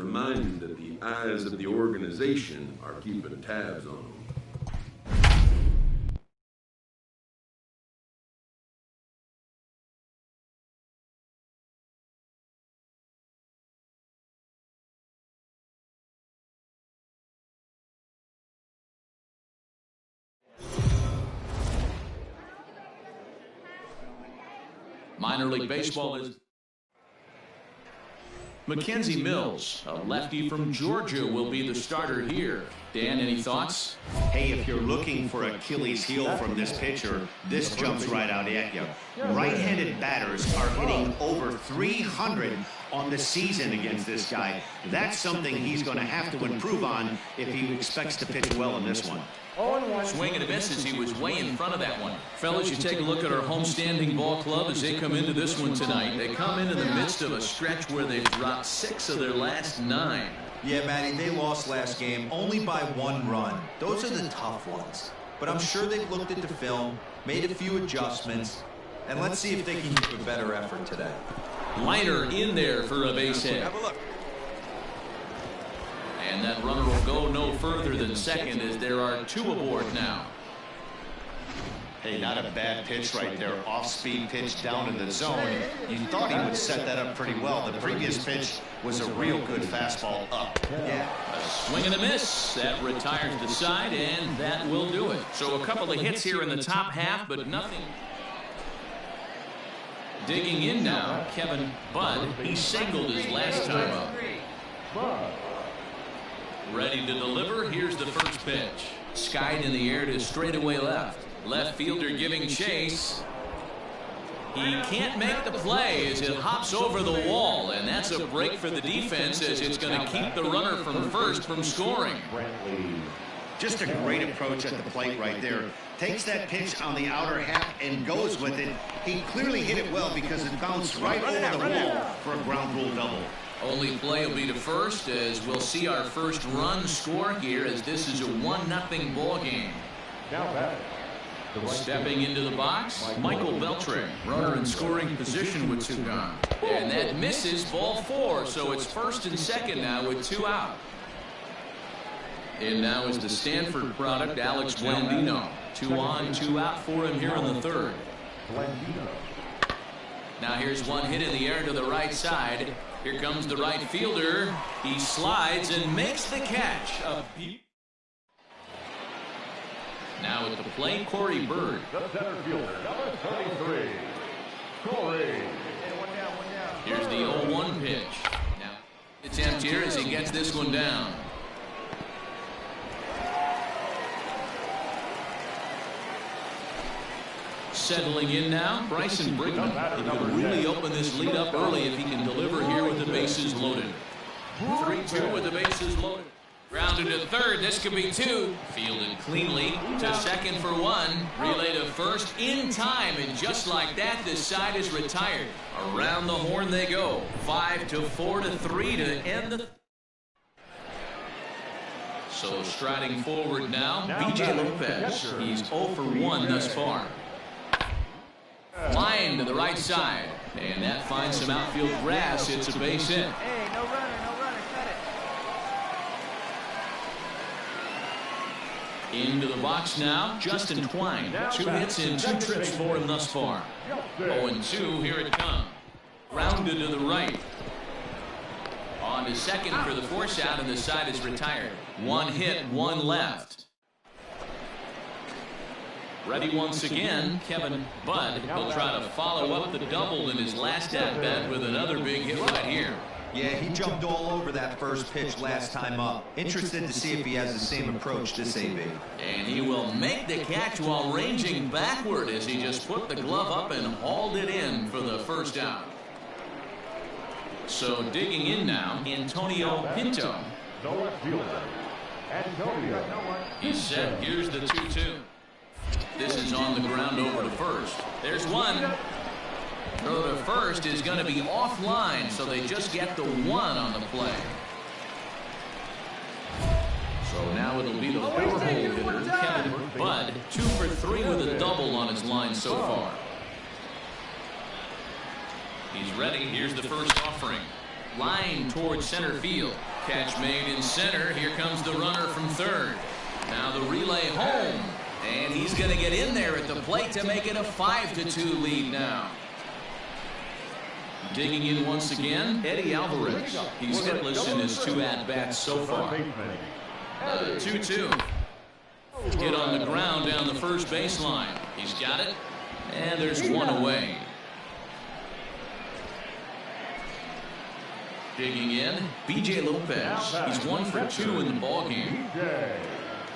remind you that the eyes of the organization are keeping tabs on them. Minor League Baseball is Mackenzie Mills, a lefty from Georgia, will be the starter here. Dan, any thoughts? Hey, if you're looking for Achilles heel from this pitcher, this jumps right out at you. Right-handed batters are hitting over 300 on the season against this guy. That's something he's going to have to improve on if he expects to pitch well in this one. Swing and a miss as he was way in front of that one. Fellas, you take a look at our homestanding ball club as they come into this one tonight. They come in the midst of a stretch where they've dropped 6 of their last 9. Yeah, Matty, they lost last game only by 1 run. Those are the tough ones. But I'm sure they've looked at the film, made a few adjustments, and let's see if they can give a better effort today. Liner in there for a base hit. Have a look. And that runner will go no further than second as there are 2 aboard now. Hey, not a bad pitch right there. Off-speed pitch down in the zone. You thought he would set that up pretty well. The previous pitch was a real good fastball up. Yeah. A swing and a miss. That retires the side, and that will do it. So a couple of hits here in the top half, but nothing. Digging in now, Kevin Budd. He singled his last time up. Ready to deliver. Here's the first pitch. Skied in the air to straightaway left. Left fielder giving chase. He can't make the play as it hops over the wall, and that's a break for the defense as it's going to keep the runner from first from scoring. Just a great approach at the plate right there. Takes that pitch on the outer half and goes with it. He clearly hit it well because it bounced right over the wall for a ground rule double. Only play will be to first as we'll see our first run score here as this is a 1-0 ball game. Stepping into the box, Michael Beltre, runner in scoring position with 2 gone. And that misses, ball 4, so it's first and second now with 2 out. And now is the Stanford product, Alex Blandino. 2 on, 2 out for him here in the third. Now here's one hit in the air to the right side. Here comes the right fielder. He slides and makes the catch. Now at the plate, Corey Bird. The center fielder, number 33, Corey. Here's the 0-1 pitch. Now it's empty here as he gets this one down. Settling in now, Bryson Brigman. He could really open this lead up early if he can deliver here with the bases loaded. 3-2 with the bases loaded. Grounded to third, this could be 2. Fielded cleanly to second for 1. Relay to first in time, and just like that, this side is retired. Around the horn they go. 5-4 to 3 to end the. So striding forward now, B.J. Lopez. He's 0 for 1 thus far. Line to the right side, and that finds some outfield grass. It's a base hit. Hey, no runner, cut it. Into the box now, Justin Twine. 2 hits and 2 trips for him thus far. 0-2, here it comes. Grounded to the right. On to second for the force out, and the side is retired. 1 hit, 1 left. Ready once again, Kevin Budd. He'll try to follow up the double in his last at-bat with another big hit right here. Yeah, he jumped all over that first pitch last time up. Interested to see if he has the same approach this AB. And he will make the catch while ranging backward as he just put the glove up and hauled it in for the first out. So digging in now, Antonio Pinto. The left fielder, Antonio. He's set. Here's the 2-2. This is on the ground over to first. There's one. Throw to first is going to be offline, so they just get the 1 on the play. So now it'll be the 4-hole hitter, Kevin Budd. 2 for 3 with a double on his line so far. He's ready. Here's the first offering. Line towards center field. Catch made in center. Here comes the runner from third. Now the relay home. And he's going to get in there at the plate to make it a 5-2 lead now. Digging in once again, Eddie Alvarez. He's hitless in his 2 at-bats so far. 2-2. Hit on the ground down the first baseline. He's got it. And there's one away. Digging in, B.J. Lopez. He's 1 for 2 in the ballgame.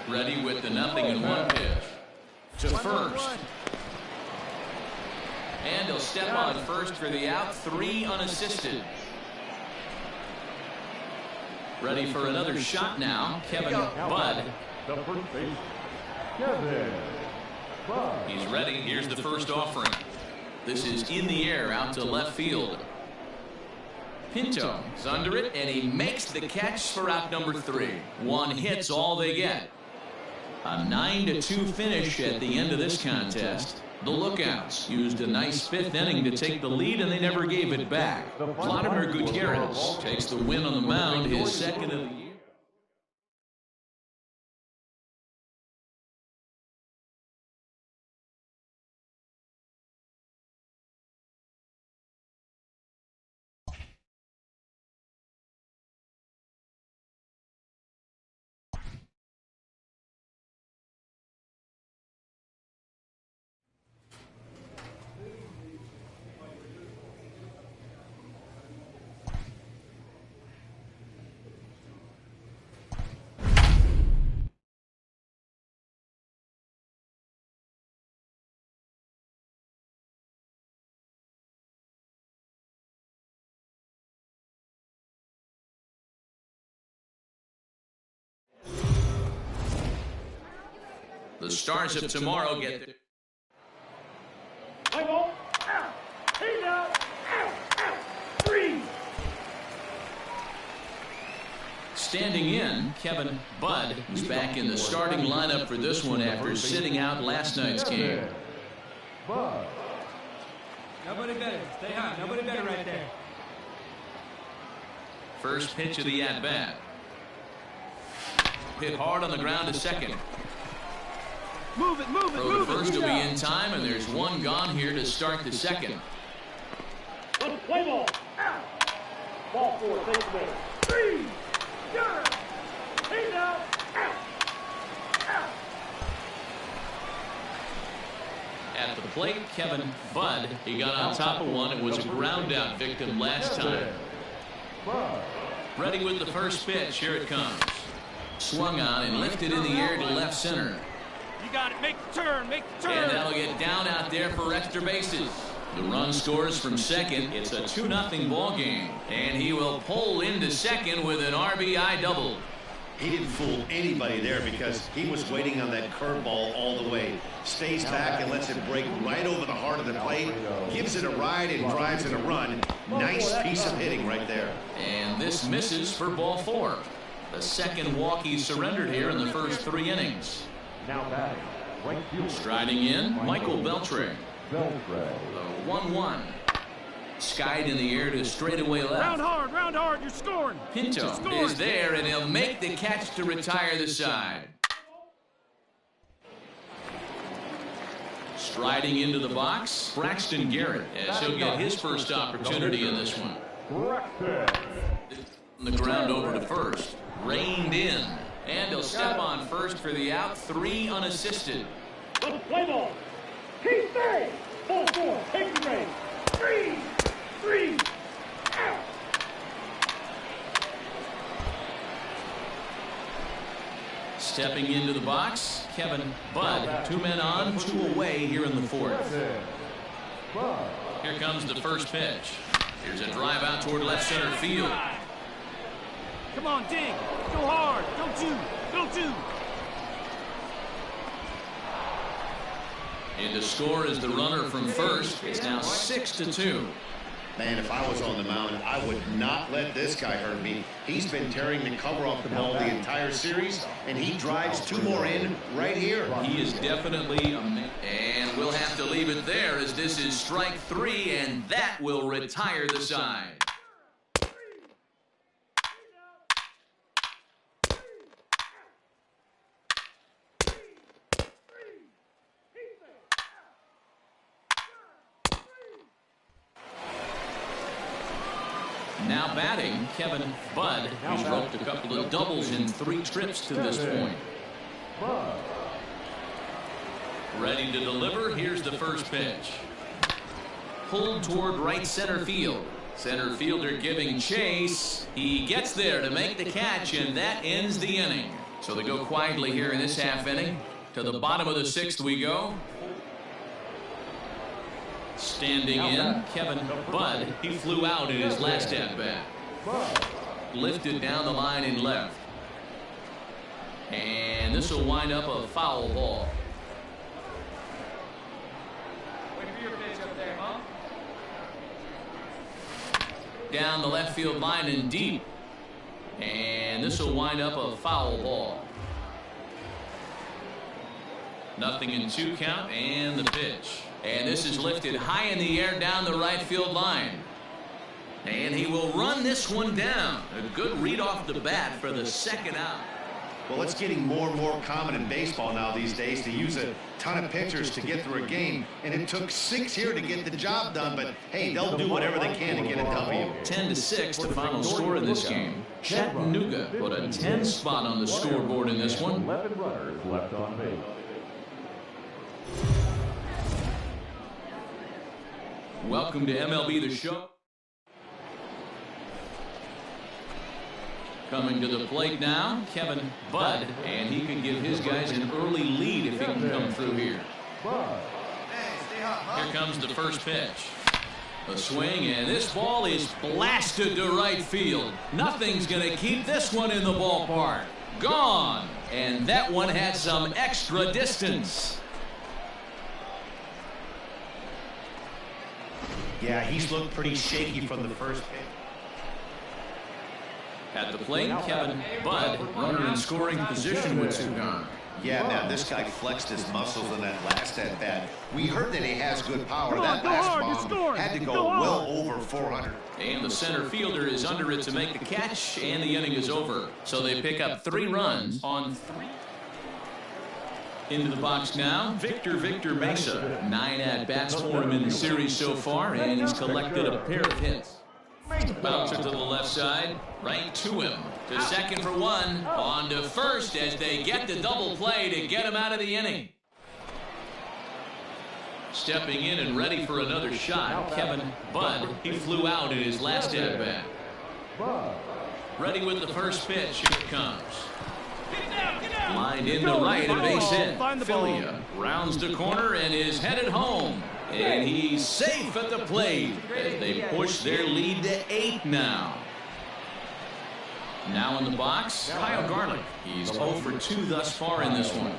Ready with the 0-1 pitch. To first. And he'll step on first for the out. 3 unassisted. Ready for another shot now. Kevin Budd. He's ready. Here's the first offering. This is in the air out to left field. Pinto is under it, and he makes the catch for out number 3. 1 hit's all they get. A 9-2 finish at the end of this contest. The Lookouts used a nice 5th inning to take the lead, and they never gave it back. Vladimir Gutierrez takes the win on the mound, his 2nd of the year. The Stars of tomorrow get the standing in, Kevin Budd, who's back in the starting lineup for this one after sitting out last night's game. Nobody better. Stay high. Nobody better right there. First pitch of the at-bat. Hit hard on the ground to second. Move it, move it, Throw to first will be in time, and there's 1 gone here to start the second. Play ball. Ball 4, take it away. 3, got it. Hey now. At the plate, Kevin Budd. He got on top of one. It was a ground out victim last time. Ready with the first pitch. Here it comes. Swung on and lifted in the air to left center. You got it. Make the turn. Make the turn. And that'll get down out there for extra bases. The run scores from second. It's a 2-0 ball game. And he will pull into second with an RBI double. He didn't fool anybody there because he was waiting on that curveball all the way. Stays back and lets it break right over the heart of the plate. Gives it a ride and drives in a run. Nice piece of hitting right there. And this misses for ball 4. The second walk he surrendered here in the first 3 innings. Now batting. Striding in, Michael Beltre. The 1-1. Skied in the air to straightaway left. Round hard, you're scoring. Pinto is there, and he'll make the catch to retire the side. Striding into the box, Braxton Garrett, as he'll get his first opportunity in this one. On the ground over to first. Reined in. And he'll step on first for the out. 3 unassisted. Play ball. Keep stay. Ball 4. Take the rein. 3. Out. Stepping into the box, Kevin Budd. 2 men on, 2 away here in the 4th. Here comes the first pitch. Here's a drive out toward left center field. Come on, dig. Go hard. Go two. And to score is the runner from first. It's now 6-2. Man, if I was on the mound, I would not let this guy hurt me. He's been tearing the cover off the ball the entire series, and he drives 2 more in right here. He is definitely amazing. And we'll have to leave it there as this is strike 3, and that will retire the side. Now batting, Kevin Budd. He's roped a couple of doubles in 3 trips to this point. Ready to deliver. Here's the first pitch. Pulled toward right center field. Center fielder giving chase. He gets there to make the catch, and that ends the inning. So they go quietly here in this half inning. To the bottom of the 6th we go. Standing in, Kevin Budd. He flew out in his last at-bat. Lifted down the line in left. And this will wind up a foul ball. Down the left field line and deep. And this will wind up a foul ball. 0-2 count and the pitch. And this is lifted high in the air down the right field line. And he will run this one down. A good read off the bat for the second out. Well, it's getting more and more common in baseball now these days to use a ton of pitchers to get through a game, and it took 6 here to get the job done, but hey, they'll do whatever they can to get a W. 10-6, the final score in this game. Chattanooga put a 10 spot on the scoreboard in this one. 11 runners left on base. Welcome to MLB The Show. Coming to the plate now, Kevin Budd, and he can give his guys an early lead if he can come through here. Here comes the first pitch. A swing, and this ball is blasted to right field. Nothing's going to keep this one in the ballpark. Gone, and that one had some extra distance. Yeah, he's looked pretty shaky from the first pitch. At the plate, Kevin Budd, runner in scoring position with 2 gone. Yeah, man, this guy flexed his muscles in that last at-bat. We heard that he has good power. That last bomb had to go well over 400. And the center fielder is under it to make the catch, and the inning is over. So they pick up 3 runs on 3. Into the box now, Victor Mesa. 9 at-bats for him in the series so far, and he's collected a pair of hits. Bouncer to the left side, right to him. To second for 1, on to first as they get the double play to get him out of the inning. Stepping in and ready for another shot, Kevin Budd. He flew out in his last at-bat. Ready with the first pitch. Here it comes. Lined in to right, a base hit. Filia rounds the corner and is headed home. And he's safe at the plate as they push their lead to 8 now. Now in the box, Kyle Garlick. He's 0 for 2 thus far in this one.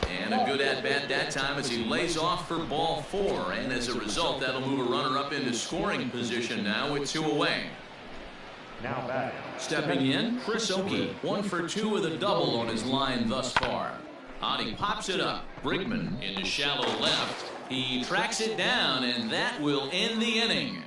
And a good at-bat that time as he lays off for ball 4. And as a result, that'll move a runner up into scoring position now with 2 away. Now back. Stepping in, Chris Oakey. 1 for 2 with a double on his line thus far. On he pops it up. Brigman into shallow left. He tracks it down, and that will end the inning.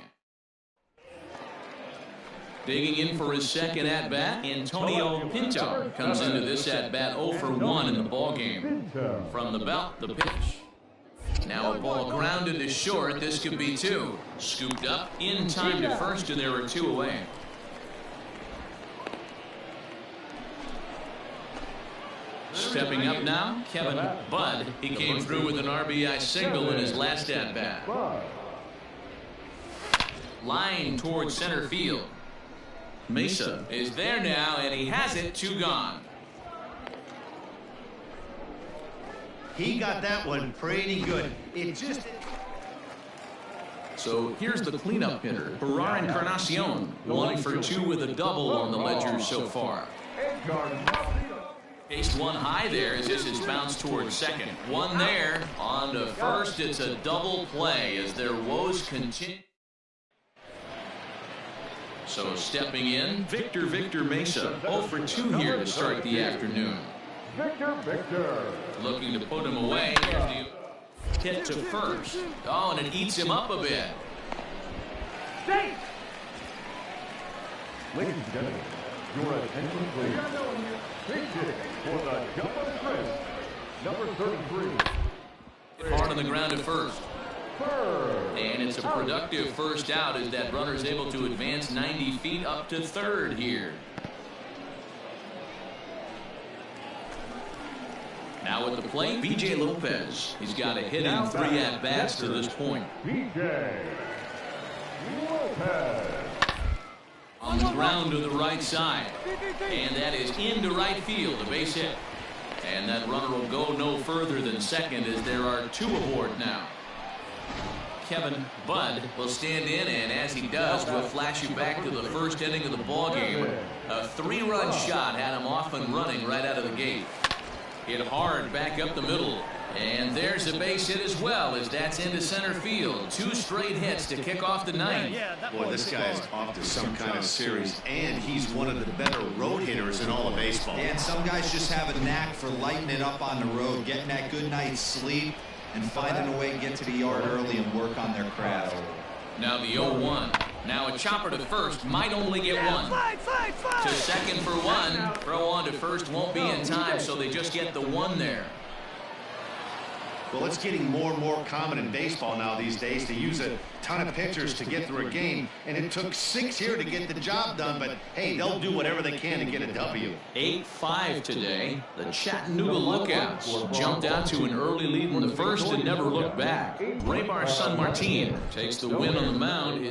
Digging in for his second at-bat, Antonio Pinto comes into this at-bat 0 for 1 in the ballgame. From the belt, the pitch. Now a ball grounded to short. This could be 2. Scooped up in time to first, and there are 2 away. Stepping up now, Kevin Budd. He came through with an RBI single in his last at-bat. Line towards center field. Mesa is there now, and he has it. 2 gone. He got that one pretty good. So here's the cleanup hitter, Ferrar Encarnacion. 1 for 2 with a double on the ledger so far. Chased one high there as this is bounced towards second. One there on to first. It's a double play as their woes continue. So stepping in, Victor Mesa. 0 for 2 here to start the afternoon. Victor. Looking to put him away. Here's the hit to first. Oh, and it eats him up a bit. Ladies and gentlemen, your attention please. Big hit for the Jumbo Shrimp, number 33. Hard on the ground at first. And it's a productive first out as that runner is able to advance 90 feet up to third here. Now at the plate, B.J. Lopez. He's got a hit in 3 at-bats to this point. B.J. Lopez. On the ground to the right side. And that is into right field, a base hit. And that runner will go no further than second as there are 2 aboard now. Kevin Budd will stand in, and as he does, we'll flash you back to the first inning of the ballgame. A 3-run shot had him off and running right out of the gate. Hit hard back up the middle. And there's a base hit as well as that's into center field. 2 straight hits to kick off the ninth. Boy, this guy is off to some kind of series, and he's one of the better road hitters in all of baseball. And some guys just have a knack for lighting it up on the road, getting that good night's sleep, and finding a way to get to the yard early and work on their craft. Now the 0-1. Now a chopper to first. Might only get 1. To second for 1. Throw on to first won't be in time, so they just get the 1 there. Well, it's getting more and more common in baseball now these days to use a ton of pitchers to get through a game, and it took 6 here to get the job done, but hey, they'll do whatever they can to get a W. 8-5 today. The Chattanooga Lookouts jumped out to an early lead in the first and never looked back. Raybar Sanmartin takes the win on the mound.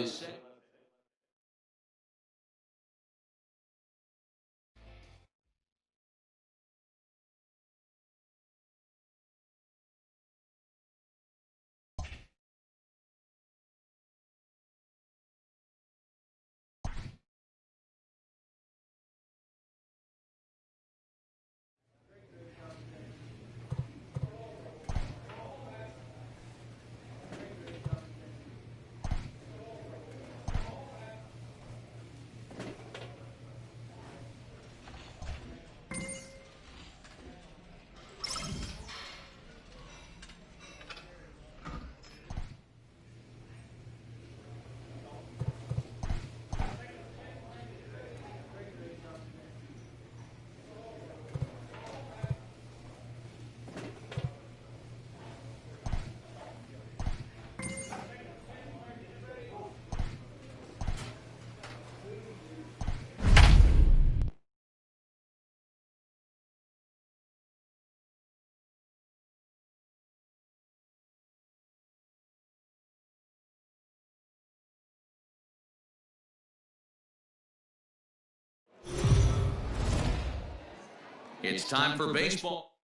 It's time for baseball.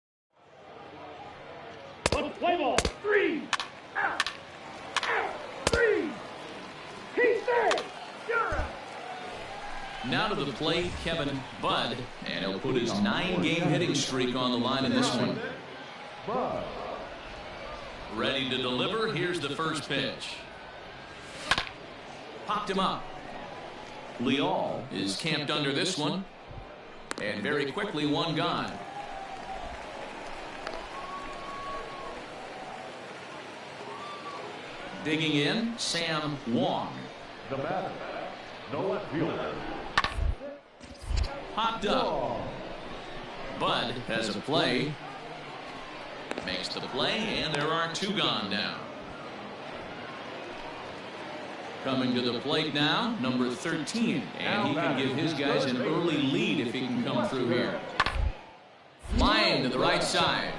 Let's play ball. 3. Out. Out. 3. He's there. You're out. Now to the plate, Kevin Budd, and he'll put his 9-game hitting streak on the line in this one. Ready to deliver. Here's the first pitch. Popped him up. Leal is camped under this one. And very quickly, 1 gone. Digging in, Sam Wong. The batter, the left fielder. Popped up. Bud has a play. Makes the play, and there are 2 gone now. Coming to the plate now, number 13. And he can give his guys an early lead if he can come through here. Flying to the right side.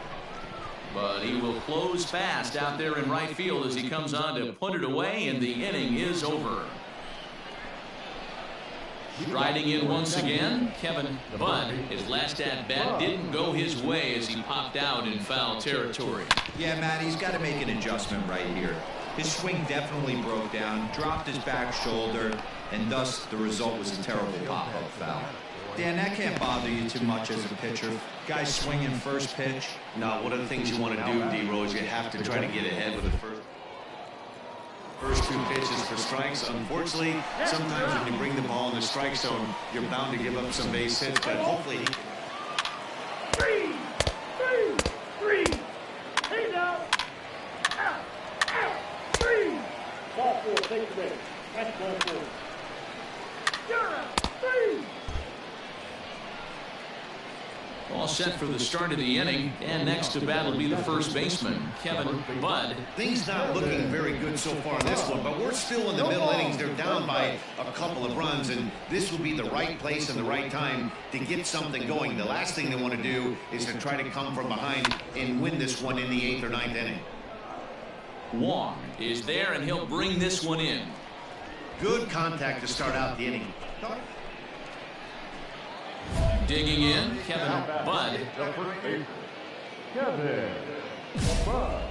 But he will close fast out there in right field as he comes on to put it away, and the inning is over. Riding in once again, Kevin Budd. His last at-bat didn't go his way as he popped out in foul territory. Yeah, Matt, he's got to make an adjustment right here. His swing definitely broke down, dropped his back shoulder, and thus the result was a terrible pop-up foul. Dan, that can't bother you too much as a pitcher. Guys swinging first pitch. Now, one of the things you want to do, D-Rose, you have to try to get ahead with the first 2 pitches for strikes. Unfortunately, sometimes when you bring the ball in the strike zone, you're bound to give up some base hits, but hopefully... 3. He's out. Out. 3. Ball 4, take the base. That's ball 4. You're out. 3. All set for the start of the inning, and next to bat will be the first baseman, Kevin Budd. Things not looking very good so far in this one, but we're still in the middle innings. They're down by a couple of runs, and this will be the right place and the right time to get something going. The last thing they want to do is to try to come from behind and win this one in the 8th or 9th inning. Wong is there, and he'll bring this one in. Good contact to start out the inning. Digging in, Kevin Budd. Kevin Budd.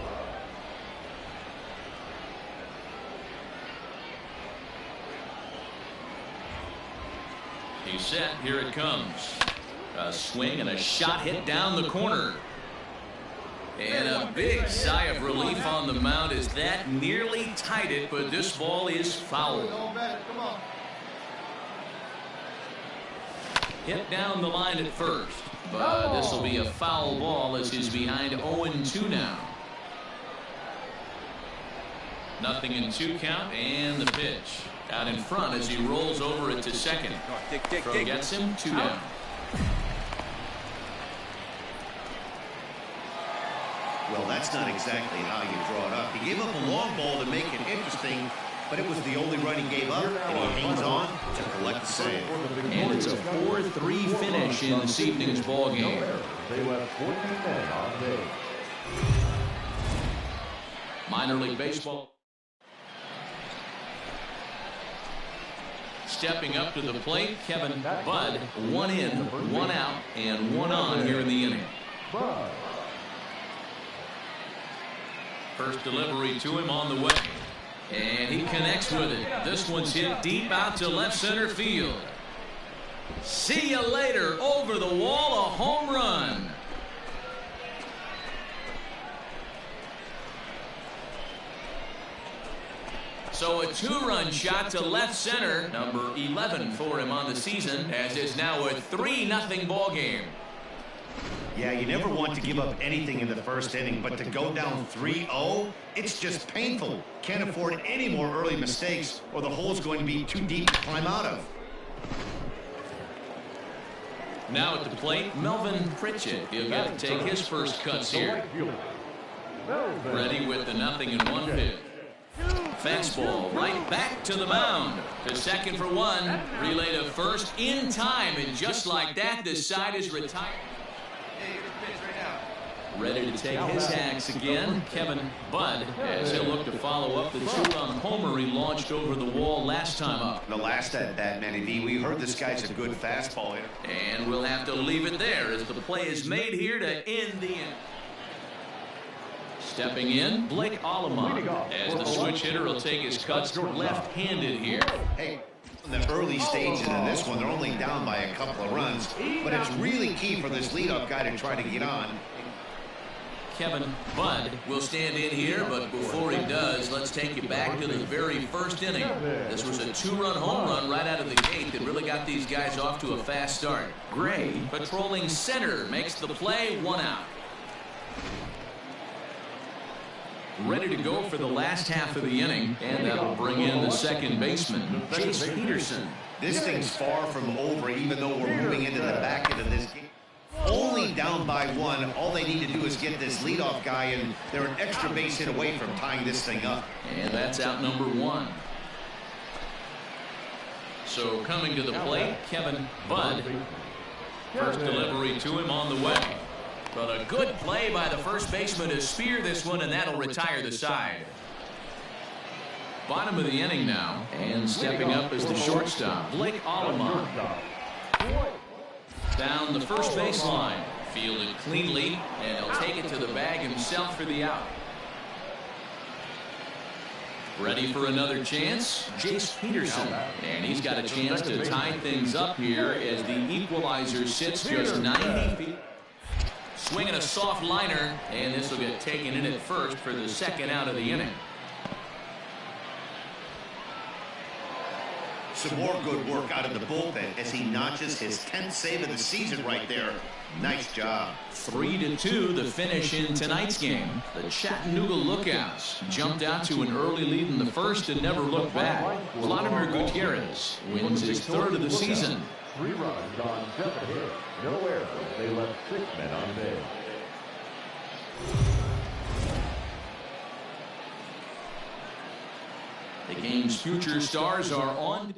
He's set. Here it comes. A swing and a shot hit down the corner. And a big sigh of relief on the mound as that nearly tied it, but this ball is foul. Hit down the line at first, but this will be a foul ball as he's behind 0-2 now. Nothing in 2 count, and the pitch out in front as he rolls over it to second. Throw gets him 2 down. Well, that's not exactly how you draw it up. He gave up a long ball to make it interesting, but it was the only run he gave up, and he hangs on to collect the save. And it's a 4-3 finish in this evening's ball game. They left 14 men on base. Minor League Baseball. Stepping up to the plate, Kevin Budd. 1 in, 1 out, and 1 on here in the inning. Budd. First delivery to him on the way. And he connects with it. This one's hit deep out to left center field. See you later. Over the wall, a home run. So a 2-run shot to left center. Number 11 for him on the season, as it's now a 3-0 ball game. Yeah, you never want to give up anything in the first inning, but to go down 3-0, it's just painful. Can't afford any more early mistakes, or the hole's going to be too deep to climb out of. Now at the plate, Melvin Pritchett. He'll get to take his first cuts here. Ready with the 0-1 pitch. Fastball right back to the mound. To second for 1. Relay to first in time, and just like that, this side is retired. Ready to take his hacks again, Kevin Budd, as he'll look to follow up the 2-run homer he launched over the wall last time up. The last at bat, Manny V, we heard this guy's a good fastball hitter. And we'll have to leave it there as the play is made here to end the inning. Stepping in, Blake Alleman, as the switch hitter will take his cuts left-handed here. Hey, in the early stages of this one, they're only down by a couple of runs, but it's really key for this leadoff guy to try to get on. Kevin Budd will stand in here, but before he does, let's take you back to the very first inning. This was a 2-run home run right out of the gate that really got these guys off to a fast start. Gray, patrolling center, makes the play, 1 out. Ready to go for the last half of the inning, and that'll bring in the second baseman, Jace Peterson. This thing's far from over, even though we're moving into the back end of this game. Only down by 1. All they need to do is get this leadoff guy, and they're an extra base hit away from tying this thing up. And that's out number 1. So coming to the plate, Kevin Budd. First delivery to him on the way. But a good play by the first baseman to spear this one, and that'll retire the side. Bottom of the inning now, and stepping up is the shortstop, Blake Alleman. Down the first baseline, fielded cleanly, and he'll take it to the bag himself for the out. Ready for another chance, Jace Peterson, and he's got a chance to tie things up here as the equalizer sits just 90 feet. Swinging a soft liner, and this will get taken in at first for the second out of the inning. Some more good work out of the bullpen as he notches his 10th save of the season right there. Nice job. 3-2 the finish in tonight's game. The Chattanooga Lookouts jumped out to an early lead in the first and never looked back. Vladimir Gutierrez wins his third of the season. 3 runs on 7 hits. No errors. They left 6 men on base. The game's future stars are on.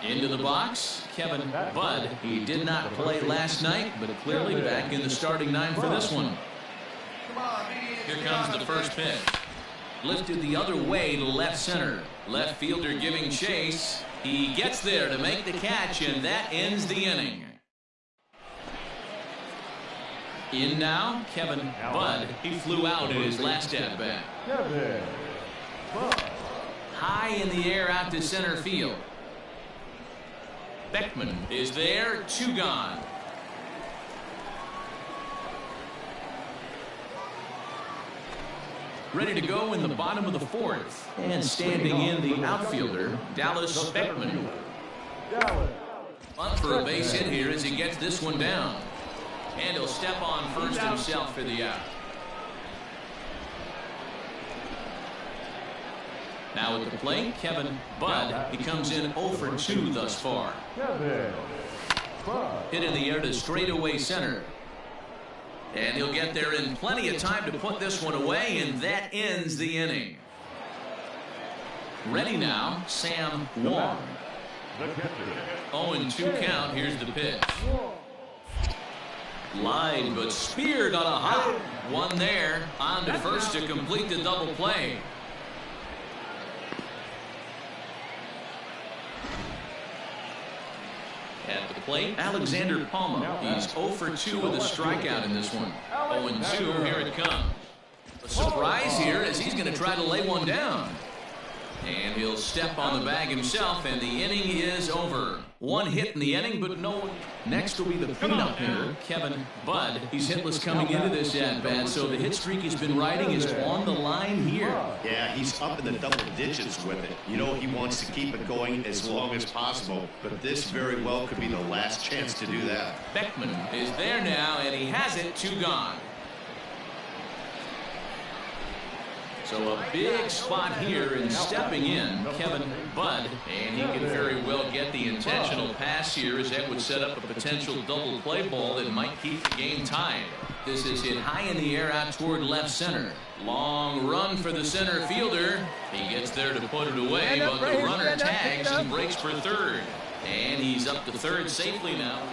Into the box, Kevin Budd. He did not play last night, but clearly back in the starting 9 for this one. Here comes the first pitch. Lifted the other way to left center. Left fielder giving chase. He gets there to make the catch, and that ends the inning. In now, Kevin Budd. He flew out in his last at-bat. High in the air out to center field. Beckman is there, 2 gone. Ready to go in the bottom of the 4th. And standing in the outfielder, Dallas Beckman. Bunt for a base hit here as he gets this one down. And he'll step on first himself for the out. Now at the plate, Kevin Budd. He comes in 0 for 2 thus far. Hit in the air to straightaway center. And he'll get there in plenty of time to put this one away, and that ends the inning. Ready now, Sam Wong. 0-2 count. Here's the pitch. Line, but speared on a hop. One there. On to first to complete the double play. At the plate, Alexander Palma. He's 0 for 2 with a strikeout in this one. 0-2, here it comes. A surprise here as he's going to try to lay one down. And he'll step on the bag himself, and the inning is over. 1 hit in the inning, but no one. Next will be the cleanup hitter, Kevin Budd. He's hitless coming into this at-bat, so the hit streak he's been riding is on the line here. Yeah, he's up in the double digits with it. You know he wants to keep it going as long as possible, but this very well could be the last chance to do that. Beckman is there now, and he has it, 2 gone. So a big spot here, and stepping in, Kevin Budd, and he can very well get the intentional pass here, as that would set up a potential double play ball that might keep the game tied. This is hit high in the air out toward left center. Long run for the center fielder. He gets there to put it away, but the runner tags and breaks for third. And he's up to third safely now.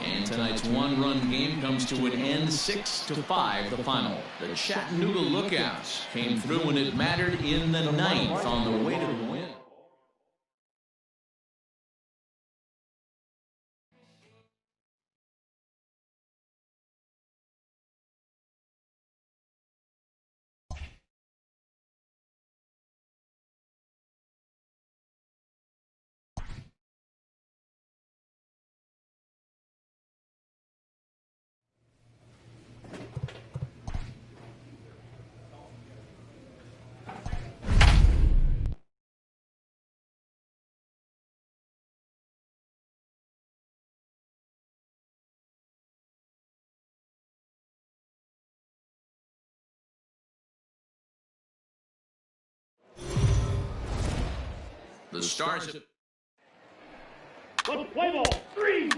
And tonight's 1-run game comes to an end, 6-5 the final. The Chattanooga Lookouts came through when it mattered in the 9th on the way to the win. The Stars. Let's play ball. 3.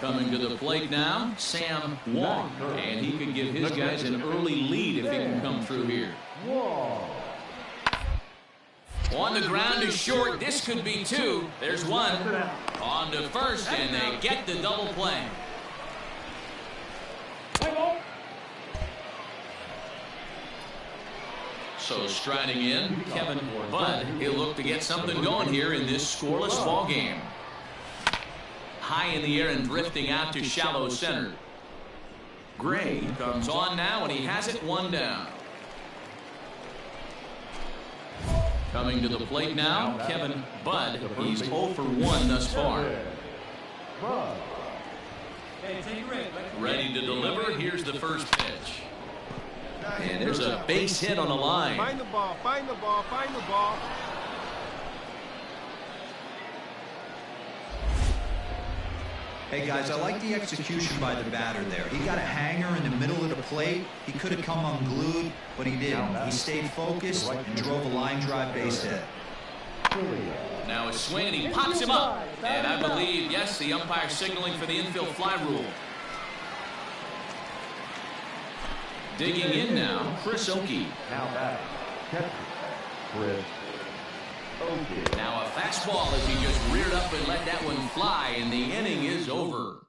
Coming to the plate now, Sam Wong. And he could give his guys an early lead if he can come through here. On the ground to short. This could be 2. There's 1. On to first, and they get the double play. Play ball. So striding in, Kevin Budd. He'll look to get something going here in this scoreless ball game. High in the air and drifting out to shallow center. Gray comes on now, and he has it 1 down. Coming to the plate now, Kevin Budd. He's 0 for 1 thus far. Ready to deliver. Here's the first pitch. And there's a base hit on the line. Find the ball, find the ball, find the ball. Hey guys, I like the execution by the batter there. He got a hanger in the middle of the plate. He could have come unglued, but he didn't. He stayed focused and drove a line drive base hit. Now a swing, and he pops him up. And I believe, yes, the umpire signaling for the infield fly rule. Digging in now, Chris Oakey. Now back, catcher, Chris Oakey. Now a fastball as he just reared up and let that one fly, and the inning is over.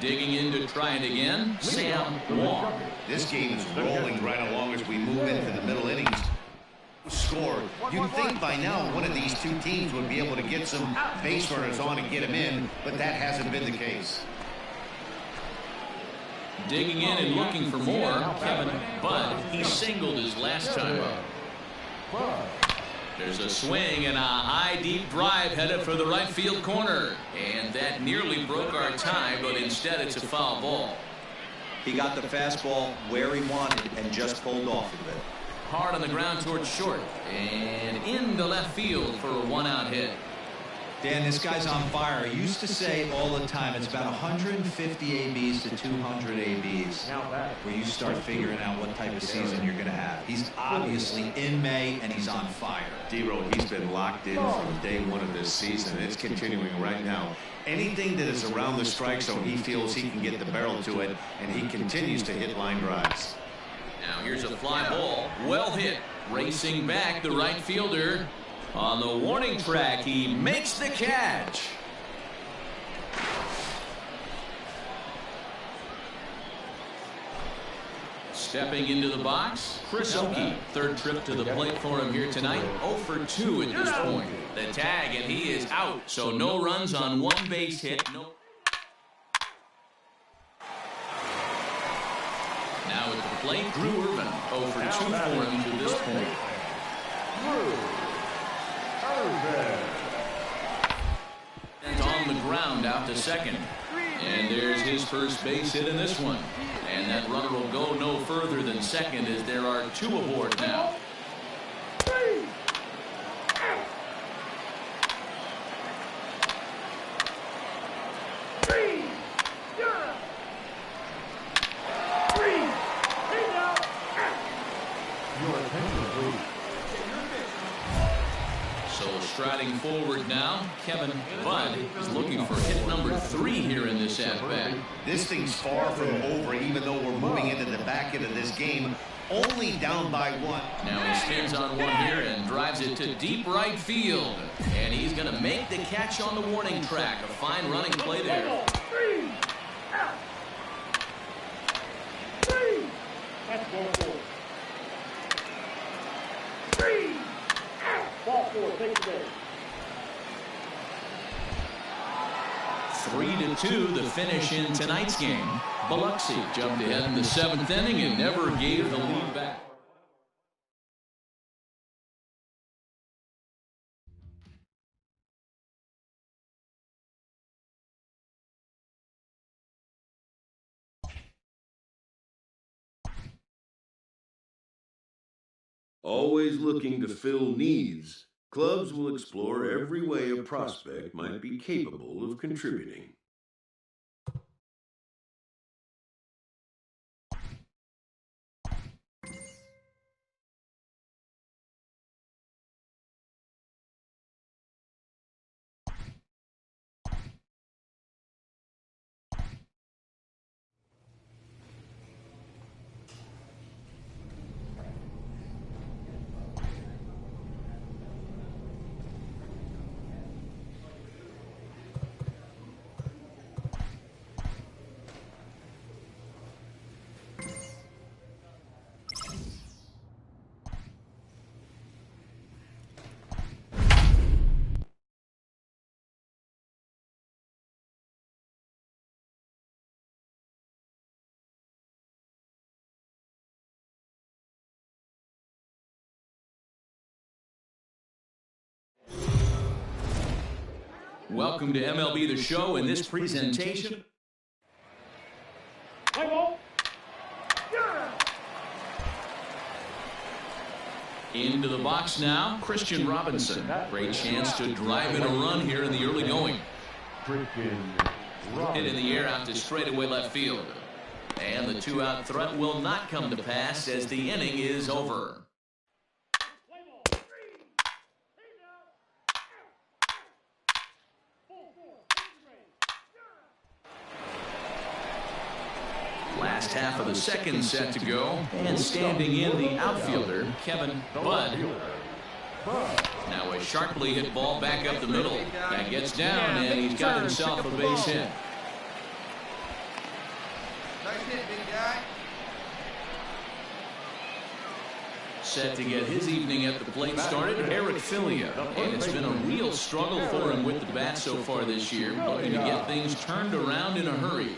Digging in to try it again, Sam Wong. This game is rolling right along as we move into the middle innings. Score. You'd think by now one of these two teams would be able to get some base runners on and get them in, but that hasn't been the case. Digging in and looking for more, Kevin Budd. He singled his last time up. There's a swing and a high deep drive headed for the right field corner. And that nearly broke our tie, but instead it's a foul ball. He got the fastball where he wanted and just pulled off of it. Hard on the ground towards short. And into left field for a one-out hit. Dan, this guy's on fire. He used to say all the time, it's about 150 ABs to 200 ABs where you start figuring out what type of season you're going to have. He's obviously in May, and he's on fire. D-Road, he's been locked in from day one of this season. It's continuing right now. Anything that is around the strike zone, he feels he can get the barrel to it, and he continues to hit line drives. Now here's a fly ball. Well hit. Racing back, the right fielder. On the warning track, he makes the catch. Stepping into the box, Chris Oakey. Third trip to the plate for him here tonight. 0 for 2 at this point. The tag, and he is out. So no runs on one base hit. No. Now at the plate, Drew Irvin. 0 for 2 for him to this point. And on the ground out to second. And there's his first base hit in this one. And that runner will go no further than second as there are 2 aboard now. Striding forward now, Kevin Budd is looking for hit number 3 here in this at-bat. This thing's far from over, even though we're moving into the back end of this game, only down by 1. Now he spins on one here and drives it to deep right field. And he's going to make the catch on the warning track. A fine running play there. That's ball 4. 3. Ball 4, take the base. 3-2 the finish in tonight's game. Biloxi jumped ahead in the 7th inning and never gave the lead back. Always looking to fill needs, clubs will explore every way a prospect might be capable of contributing. Welcome to MLB The Show. In this presentation, Play ball. Into the box now, Christian Robinson. Great chance to drive in a run here in the early going. Hit in the air out to straightaway left field. And the 2-out threat will not come to pass as the inning is over. Last half of the second set to go, and standing in the outfielder, Kevin Budd. Now a sharply hit ball back up the middle. That gets down, and he's got himself a base hit. Nice hit, big guy. Set to get his evening at the plate started, Eric Filia. And it's been a real struggle for him with the bat so far this year, looking to get things turned around in a hurry.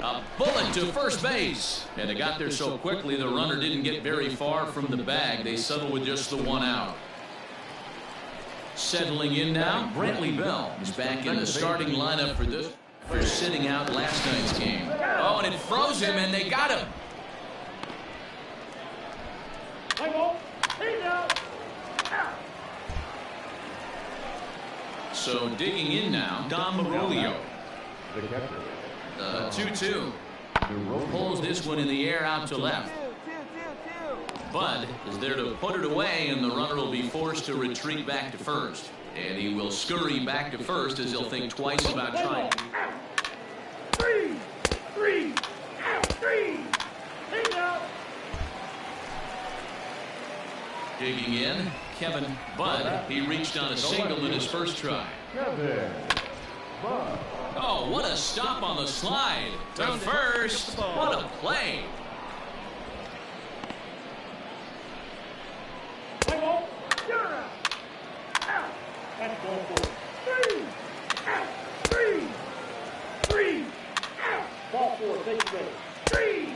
A bullet to first base. And it got there so quickly the runner didn't get very far from the bag. They settled with just the 1 out. Settling in now, Brantley Bell is back in the starting lineup for this. For sitting out last night's game. Oh, and it froze him, and they got him. So digging in now, Dom Marulio. 2-2. Pulls this one in the air out to left. Bud is there to put it away, and the runner will be forced to retreat back to first. And he will scurry back to first as he'll think twice about trying. 3. Digging in, Kevin Budd. He reached on a single in his first try. Oh, what a stop on the slide. To first. What a play. That's ball 4. 3. Ball 4, take it. 3.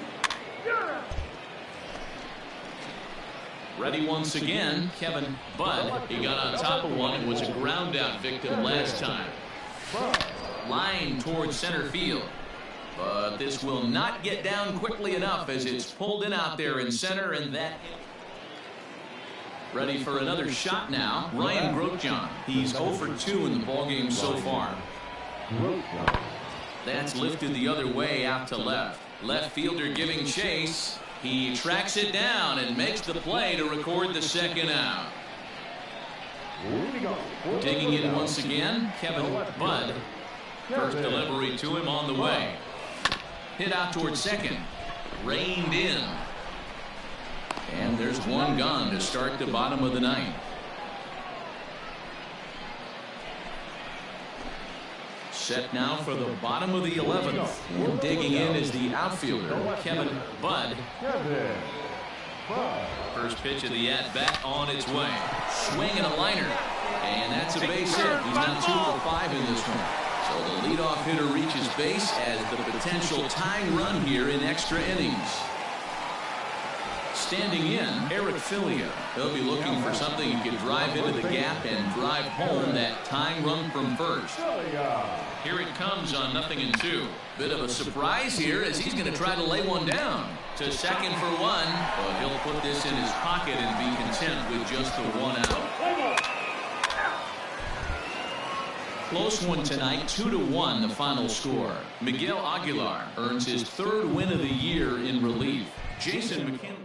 Ready once again, Kevin Budd. He got on top of one and was a ground out victim last time. Line towards center field. But this will not get down quickly enough as it's pulled in out there in center, and that. Ready for another shot now, Ryan Grotjohn. He's 0 for 2 in the ballgame so far. That's lifted the other way out to left. Left fielder giving chase. He tracks it down and makes the play to record the second out. Digging in once again, Kevin Budd. First delivery to him on the way. Hit out towards second. Reined in. And there's one gone to start the bottom of the ninth. Set now for the bottom of the 11th. Digging in is the outfielder, Kevin Budd. First pitch of the at-bat on its way. Swing and a liner. And that's a base hit. He's now 2 for 5 in this one. So the leadoff hitter reaches base as the potential tying run here in extra innings. Standing in, Eric Filia. He'll be looking for something he can drive into the gap and drive home that tying run from first. Here it comes on 0-2. Bit of a surprise here as he's going to try to lay one down. To second for 1, but he'll put this in his pocket and be content with just the 1 out. Close one tonight, 2-1 the final score. Miguel Aguilar earns his 3rd win of the year in relief. Jason McKinley.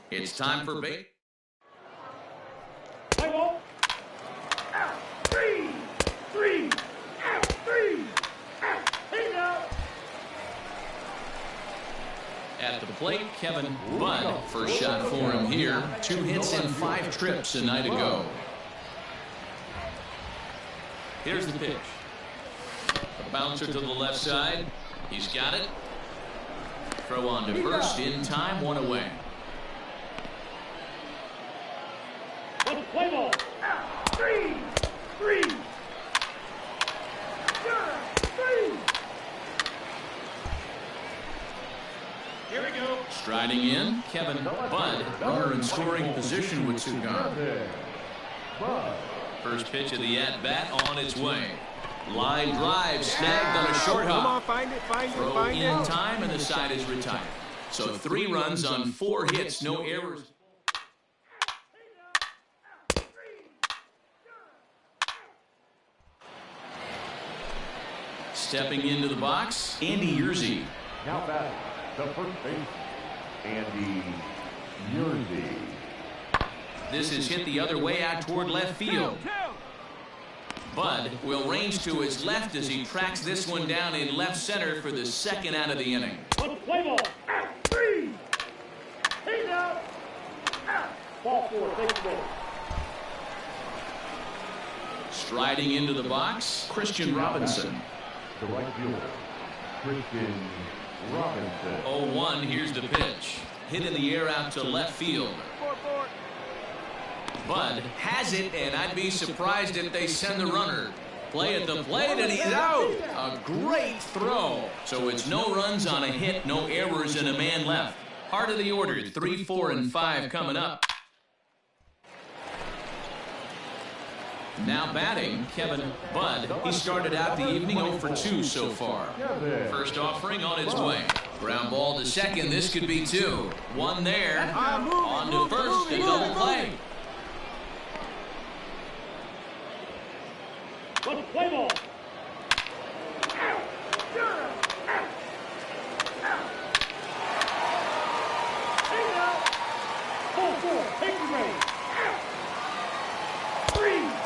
It's time for bait. Play ball. Out. 3. Out. 3. Out. Hey now. At the plate, Kevin Budd. First shot for him here. 2 hits and 5 trips a night ago. Here's the pitch. A bouncer to the left side. He's got it. Throw on to first in time, one away. Play ball. Three. Here we go. Striding in, Kevin Budd, runner in scoring position with 2 gone. First pitch of the at-bat on its way. Line drive snagged on a short hop. Come on, find it. Throw in time, and the side is retired. So 3 runs on 4 hits, no errors. Stepping into the box, Andy Yerzy. Now batting, the first base, Andy Yerzy. This is hit the other way out toward left field. Bud will range to his left as he tracks this one down in left center for the 2nd out of the inning. Play ball. 3. He's out. Ball 4. Take the ball. Striding into the box, Christian Robinson. The right fielder, Christian Robinson. 0-1, here's the pitch. Hit in the air out to left field. Bud has it, and I'd be surprised if they send the runner. Play at the plate, and he's out. A great throw. So it's no runs on a hit, no errors, and a man left. Heart of the order, 3, 4, and 5 coming up. Now batting, Kevin Budd. He started out the evening 0 for 2 so far. First offering on its way. Ground ball to second. This could be 2. 1 there. On to first. A double play. Play ball. Ball 4. Take the race. 3.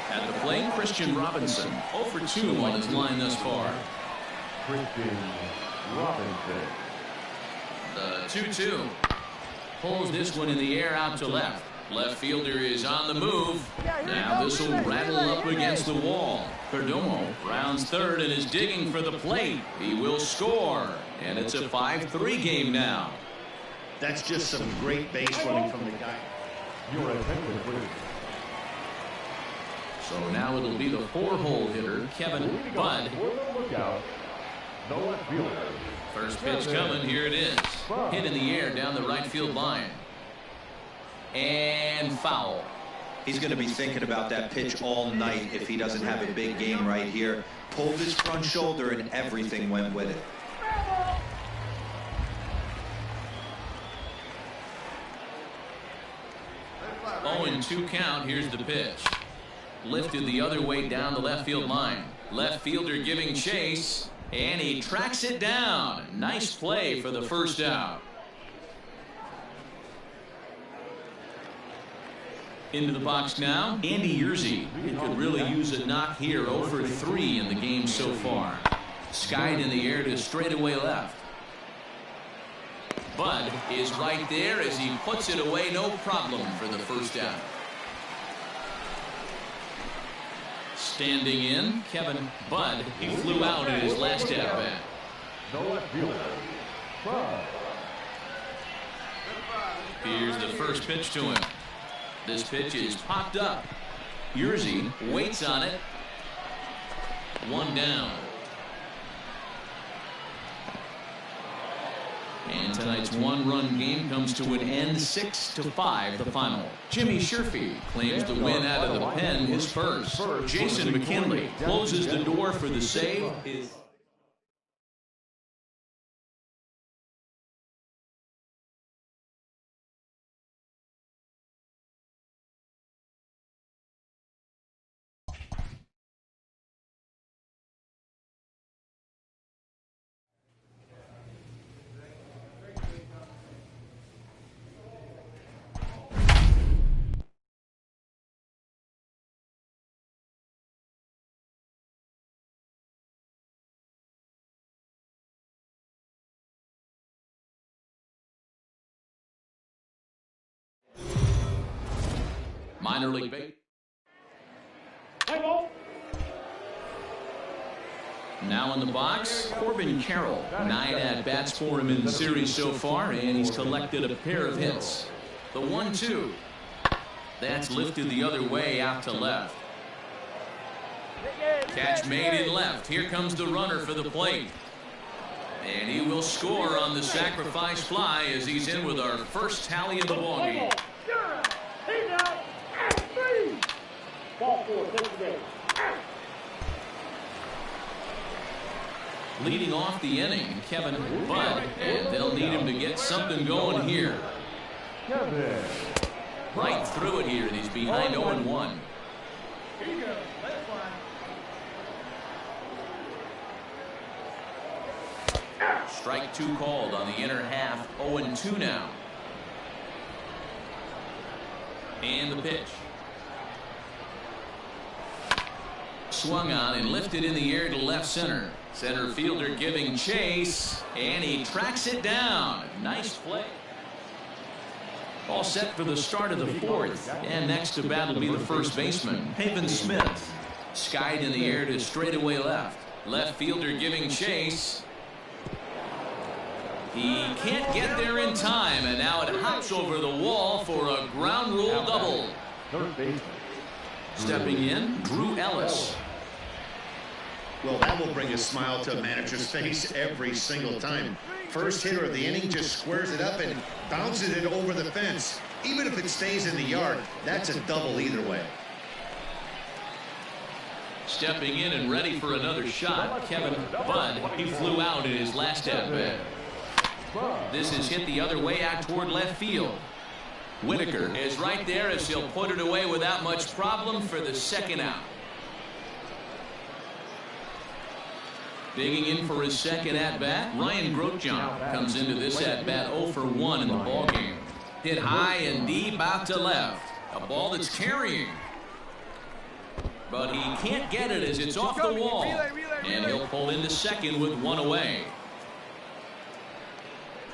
At the plate, Christian Robinson. 0 for 2 on his line thus far. Christian Robinson. The 2-2. Pulls this one in the air out to left. Left fielder is on the move. Now this will rattle up against the wall. Perdomo rounds third and is digging for the plate. He will score. And it's a 5-3 game now. That's just some great base running from the guy. Your attention, please. So now it'll be the 4-hole hitter, Kevin Budd. Look out. The left fielder. First pitch coming. Here it is. Hit in the air down the right field line. And foul. He's going to be thinking about that pitch all night if he doesn't have a big game right here. Pulled his front shoulder and everything went with it. Oh, and 2 count. Here's the pitch. Lifted the other way down the left field line. Left fielder giving chase, and he tracks it down. Nice play for the first out. Into the box now, Andy Yerzy. He could really use a knock here. 0 for 3 in the game so far. Skied in the air to straightaway left. Budd is right there as he puts it away, no problem for the first out. Standing in, Kevin Budd. He flew out in his last at-bat. The left fielder, Budd. Here's the first pitch to him. This pitch is popped up. Yerzy waits on it. 1 down. And tonight's 1-run game comes to an end, 6-5 the final. Jimmy Sherfy claims the win out of the pen, his first. Jason McKinley closes the door for the save. Minor league base. Play ball. Now in the box, Corbin Carroll. 9 at-bats for him in the series so far, and he's collected a pair of hits. The 1-2. That's lifted the other way out to left. Catch made in left. Here comes the runner for the plate. And he will score on the sacrifice fly as he's in with our first tally of the ballgame. He's out. 3. Ball 4, 6 away. Leading off the inning, Kevin Budd, and they'll need him to get something going here. Right through it here, and he's behind 0-1. Here you go. Let's fly. Strike 2 called on the inner half. 0-2 now. And the pitch. Swung on and lifted in the air to left center. Center fielder giving chase, and he tracks it down. Nice play. All set for the start of the 4th. And next to bat will be the first baseman, Pavin Smith. Skied in the air to straightaway left. Left fielder giving chase. He can't get there in time, and now it hops over the wall for a ground rule double. Stepping in, Drew Ellis. Well, that will bring a smile to a manager's face every single time. First hitter of the inning just squares it up and bounces it over the fence. Even if it stays in the yard, that's a double either way. Stepping in and ready for another shot, Kevin Budd. He flew out in his last at-bat. This is hit the other way out toward left field. Whitaker is right there as he'll put it away without much problem for the second out. Digging in for his second at-bat, Ryan Grotjahn comes into this at-bat 0 for 1 in the ballgame. Hit high and deep out to left. A ball that's carrying. But he can't get it as it's off the wall. And he'll pull into second with 1 away.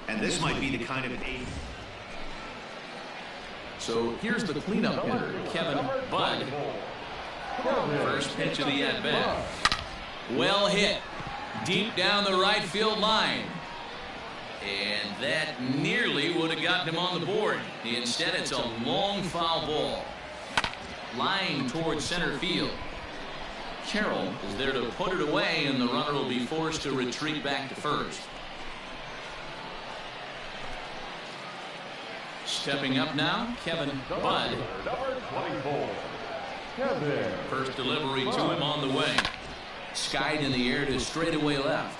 And this might be the kind of eight. So here's the cleanup hitter, Kevin Budd. First pitch of the at-bat. Well hit. Deep down the right field line. And that nearly would have gotten him on the board. Instead, it's a long foul ball. Lying towards center field. Carroll is there to put it away, and the runner will be forced to retreat back to first. Stepping up now, Kevin Budd. First delivery to him on the way. Skied in the air to straightaway left.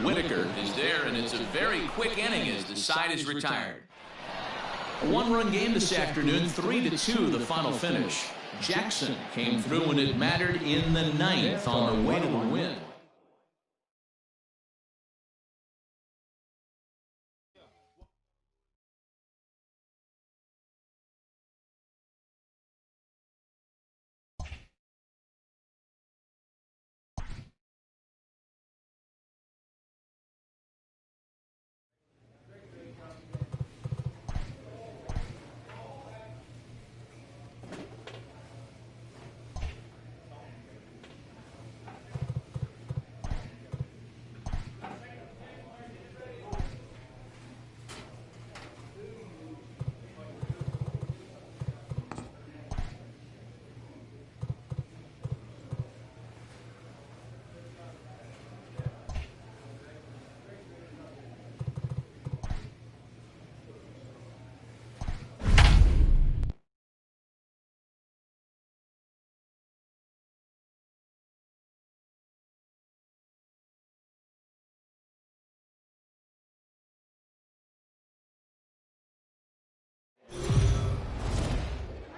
Whitaker is there, and it's a very quick inning as the side is retired. A 1-run game this afternoon, 3-2 the final finish. Jackson came through when it mattered in the 9th on the way to the win.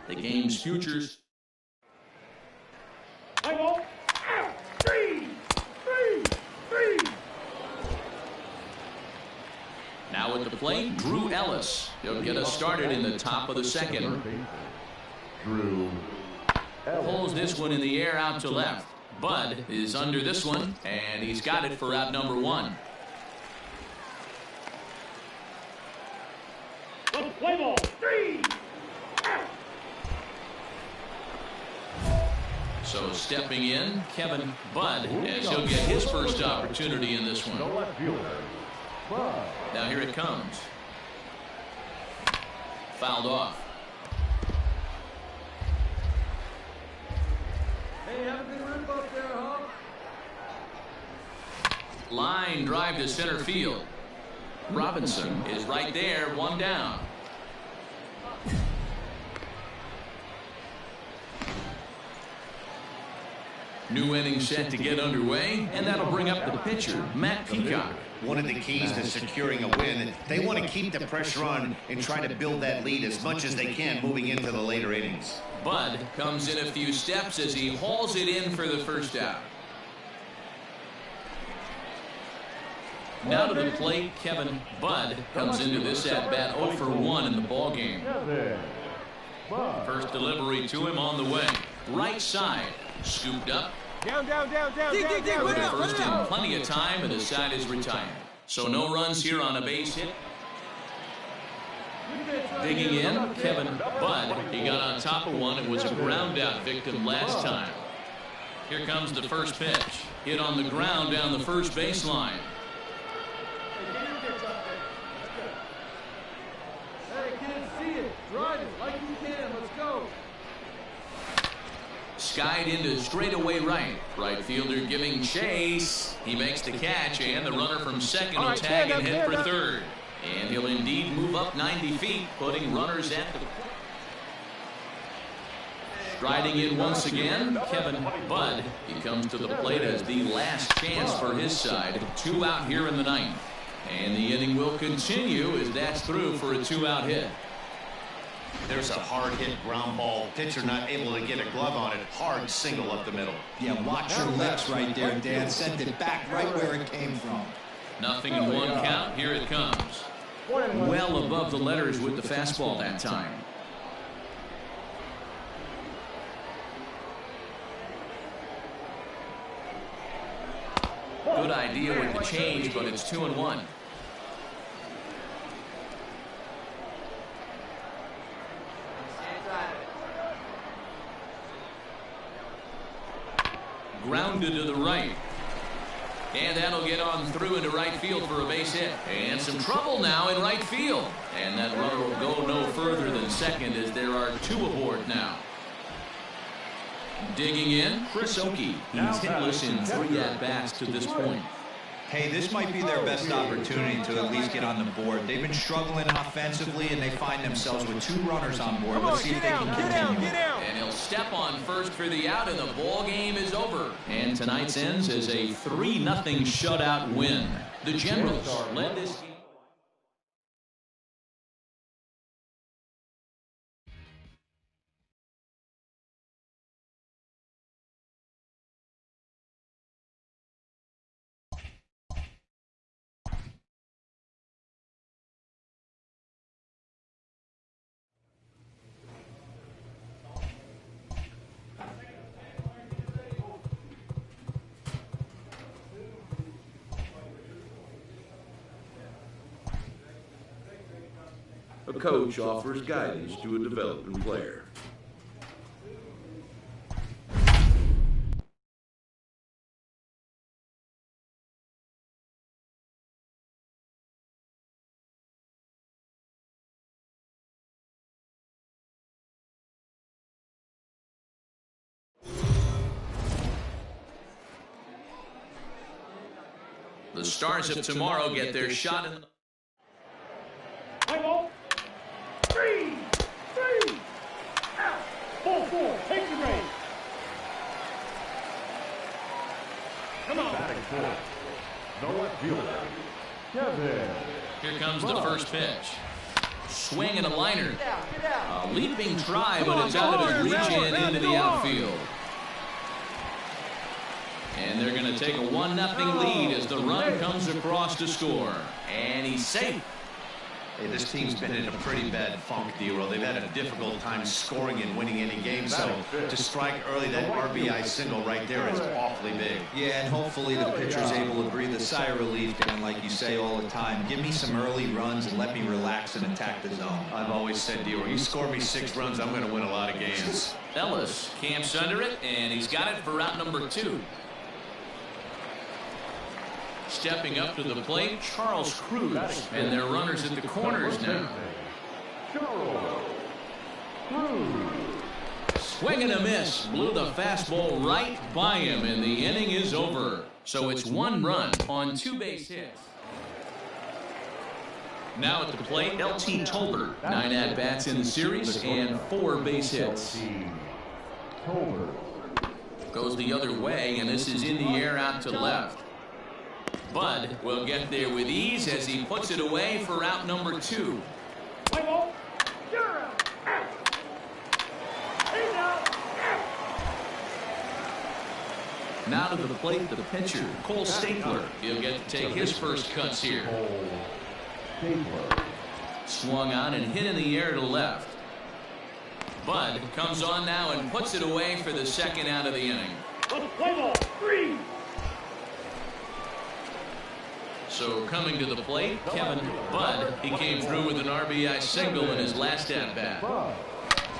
The game's futures. Play ball. 3. Now at the plate, Drew Ellis. He'll get us started in the top of the second. Drew Pulls this one in the air out to left. Budd is under this one, and he's got it for out number 1. Let's play ball. 3. So stepping in, Kevin Budd, as he'll get his first opportunity in this one. Now here it comes. Fouled off. Hey, have a good rip up there, huh? Line drive to center field. Robinson is right there, one down. New inning set to get underway, and that'll bring up the pitcher, Matt Peacock. One of the keys to securing a win, they want to keep the pressure on and try to build that lead as much as they can moving into the later innings. Budd comes in a few steps as he hauls it in for the first out. Now to the plate, Kevin Budd comes into this at-bat 0 for 1 in the ballgame. First delivery to him on the way. Right side, scooped up. Down. With the first in plenty of time, and the side is retired. So no runs here on a base hit. Digging in, Kevin Budd. He got on top of one. It was a ground out victim last time. Here comes the first pitch. Hit on the ground down the first baseline. Hey, kids, see it. Drive it like you can. Let's go. Skied into straightaway right. Right fielder giving chase. He makes the catch, and the runner from second will tag and hit for third. And he'll indeed move up 90 feet, putting runners at the... Striding in once again, Kevin Budd. He comes to the plate as the last chance for his side. 2 out here in the ninth. And the inning will continue as that's through for a 2-out hit. There's a hard hit ground ball. Pitcher not able to get a glove on it. Hard single up the middle. Yeah, watch your lips right there, Dan. Sent it back right where it came from. Nothing in one count. Here it comes. Well above the letters with the fastball that time. Good idea with the change, but it's 2-1. Grounded to the right. And that'll get on through into right field for a base hit. And some trouble now in right field. And that runner will go no further than second as there are 2 aboard now. Digging in, Chris Oakey. He's hitless in 3 at-bats to this point. Hey, this might be their best opportunity to at least get on the board. They've been struggling offensively, and they find themselves with 2 runners on board. Let's see if they can continue. And he'll step on first for the out, and the ball game is over. And tonight's ends as a 3-0 shutout win. The Generals led this game. A coach offers guidance to a developing player. The Stars of tomorrow get their shot in the... Hang on. 3, out. Ball 4, take the rein. Come on. Batting fourth, the left fielder, Kevin. Here comes the first pitch. Swing and a liner. A leaping try, but it's out of his reach and into the outfield. And they're going to take a 1-0 lead as the run comes across to score. And he's safe. Hey, this team's been in a pretty bad funk, D-Roll. They've had a difficult time scoring and winning any game, so to strike early, that RBI single right there is awfully big. Yeah, and hopefully the pitcher's able to breathe a sigh of relief, Dan, like you say all the time. Give me some early runs and let me relax and attack the zone. I've always said, D-Roll, you score me 6 runs, I'm going to win a lot of games. Ellis camps under it, and he's got it for route number 2. Stepping up to the plate, Charles Cruz, and their runners at the corners now. Swing and a miss, blew the fastball right by him, and the inning is over. So it's 1 run on 2 base hits. Now at the plate, LT Tolbert, 9 at-bats in the series and 4 base hits. Goes the other way, and this is in the air out to left. Bud will get there with ease as he puts it away for out number 2. Now to the plate, the pitcher, Cole Stapler. He'll get to take his first cuts here. Swung on and hit in the air to left. Bud comes on now and puts it away for the second out of the inning. Play ball, 3. So coming to the plate, Kevin Bud. He came through with an RBI single in his last at-bat.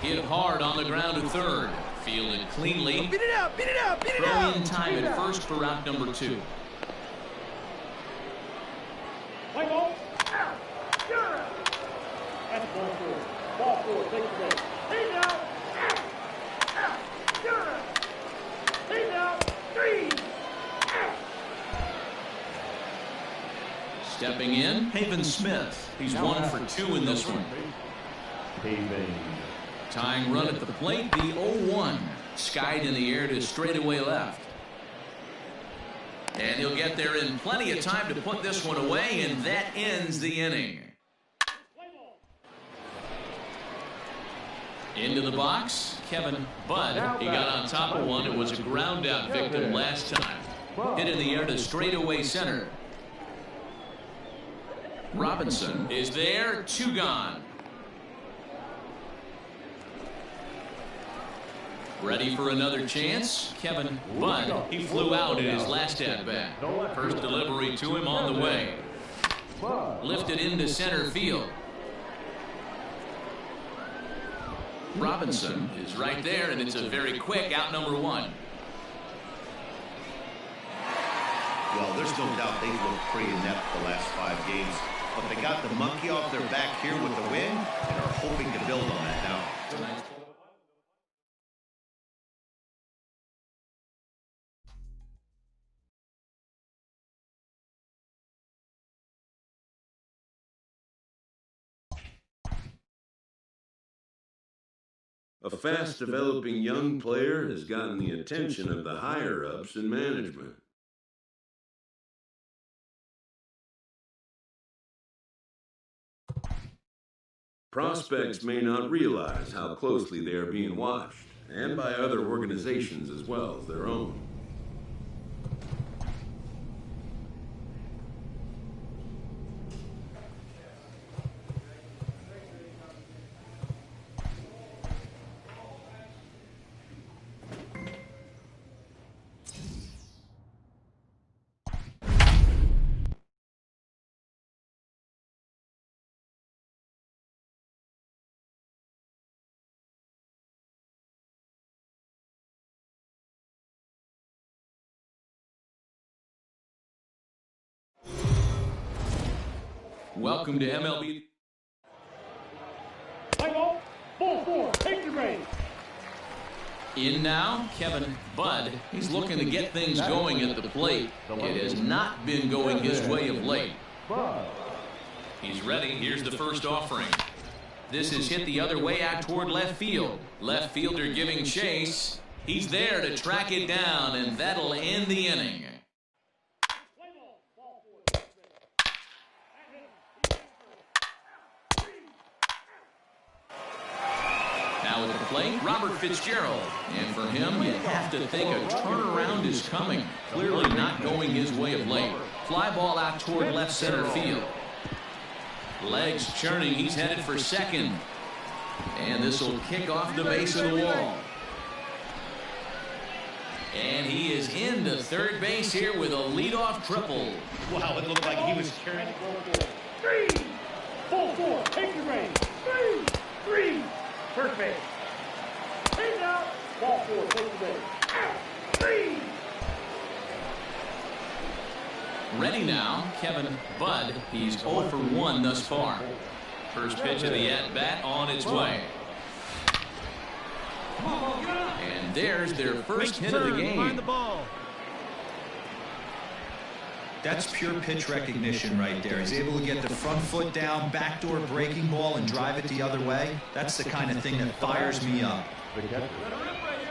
Hit hard on the ground to third. Fielded cleanly. Beat it out, beat it out, beat it out. Throw in time at first for route number 2. Play ball, out. That's ball 4. Ball 4, take the base. Hey now, out. Hey now, 3. Stepping in, Haven Smith. He's 1 for 2 in this one. Tying run at the plate, the 0-1. Skied in the air to straightaway left. And he'll get there in plenty of time to put this one away, and that ends the inning. Into the box, Kevin Bud. He got on top of one. It was a ground out victim last time. Hit in the air to straightaway center. Robinson is there, 2 gone. Ready for another chance? Kevin Bud. He flew out in his last at-bat. First delivery to him on the way. Lifted into center field. Robinson is right there, and it's a very quick out number 1. Well, there's no doubt they've looked pretty inept the last 5 games. But they got the monkey off their back here with the win and are hoping to build on that now. A fast-developing young player has gotten the attention of the higher-ups in management. Prospects may not realize how closely they are being watched, and by other organizations as well as their own. Welcome to MLB. Play ball, ball 4, take the base. In now, Kevin Bud. He's looking to get things going at the plate. It has not been going his way of late. He's ready. Here's the first offering. This is hit the other way out toward left field. Left fielder giving chase. He's there to track it down, and that'll end the inning. Now at the plate, Robert Fitzgerald. And for him, you have to think a turnaround is coming. Clearly not going his way of late. Fly ball out toward left center field. Legs churning. He's headed for second. And this will kick off the base of the wall. And he is into third base here with a leadoff triple. Wow, it looked like he was carrying. 3, 4, take your range. 3, first base. Take out, ball 4, take your range. Out, 3. Ready now, Kevin Budd. He's 0 for 1 thus far. First pitch of the at-bat on its way. And there's their first hit of the game. That's pure pitch recognition right there. He's able to get the front foot down, backdoor breaking ball, and drive it the other way. That's the kind of thing that fires me up. The catcher,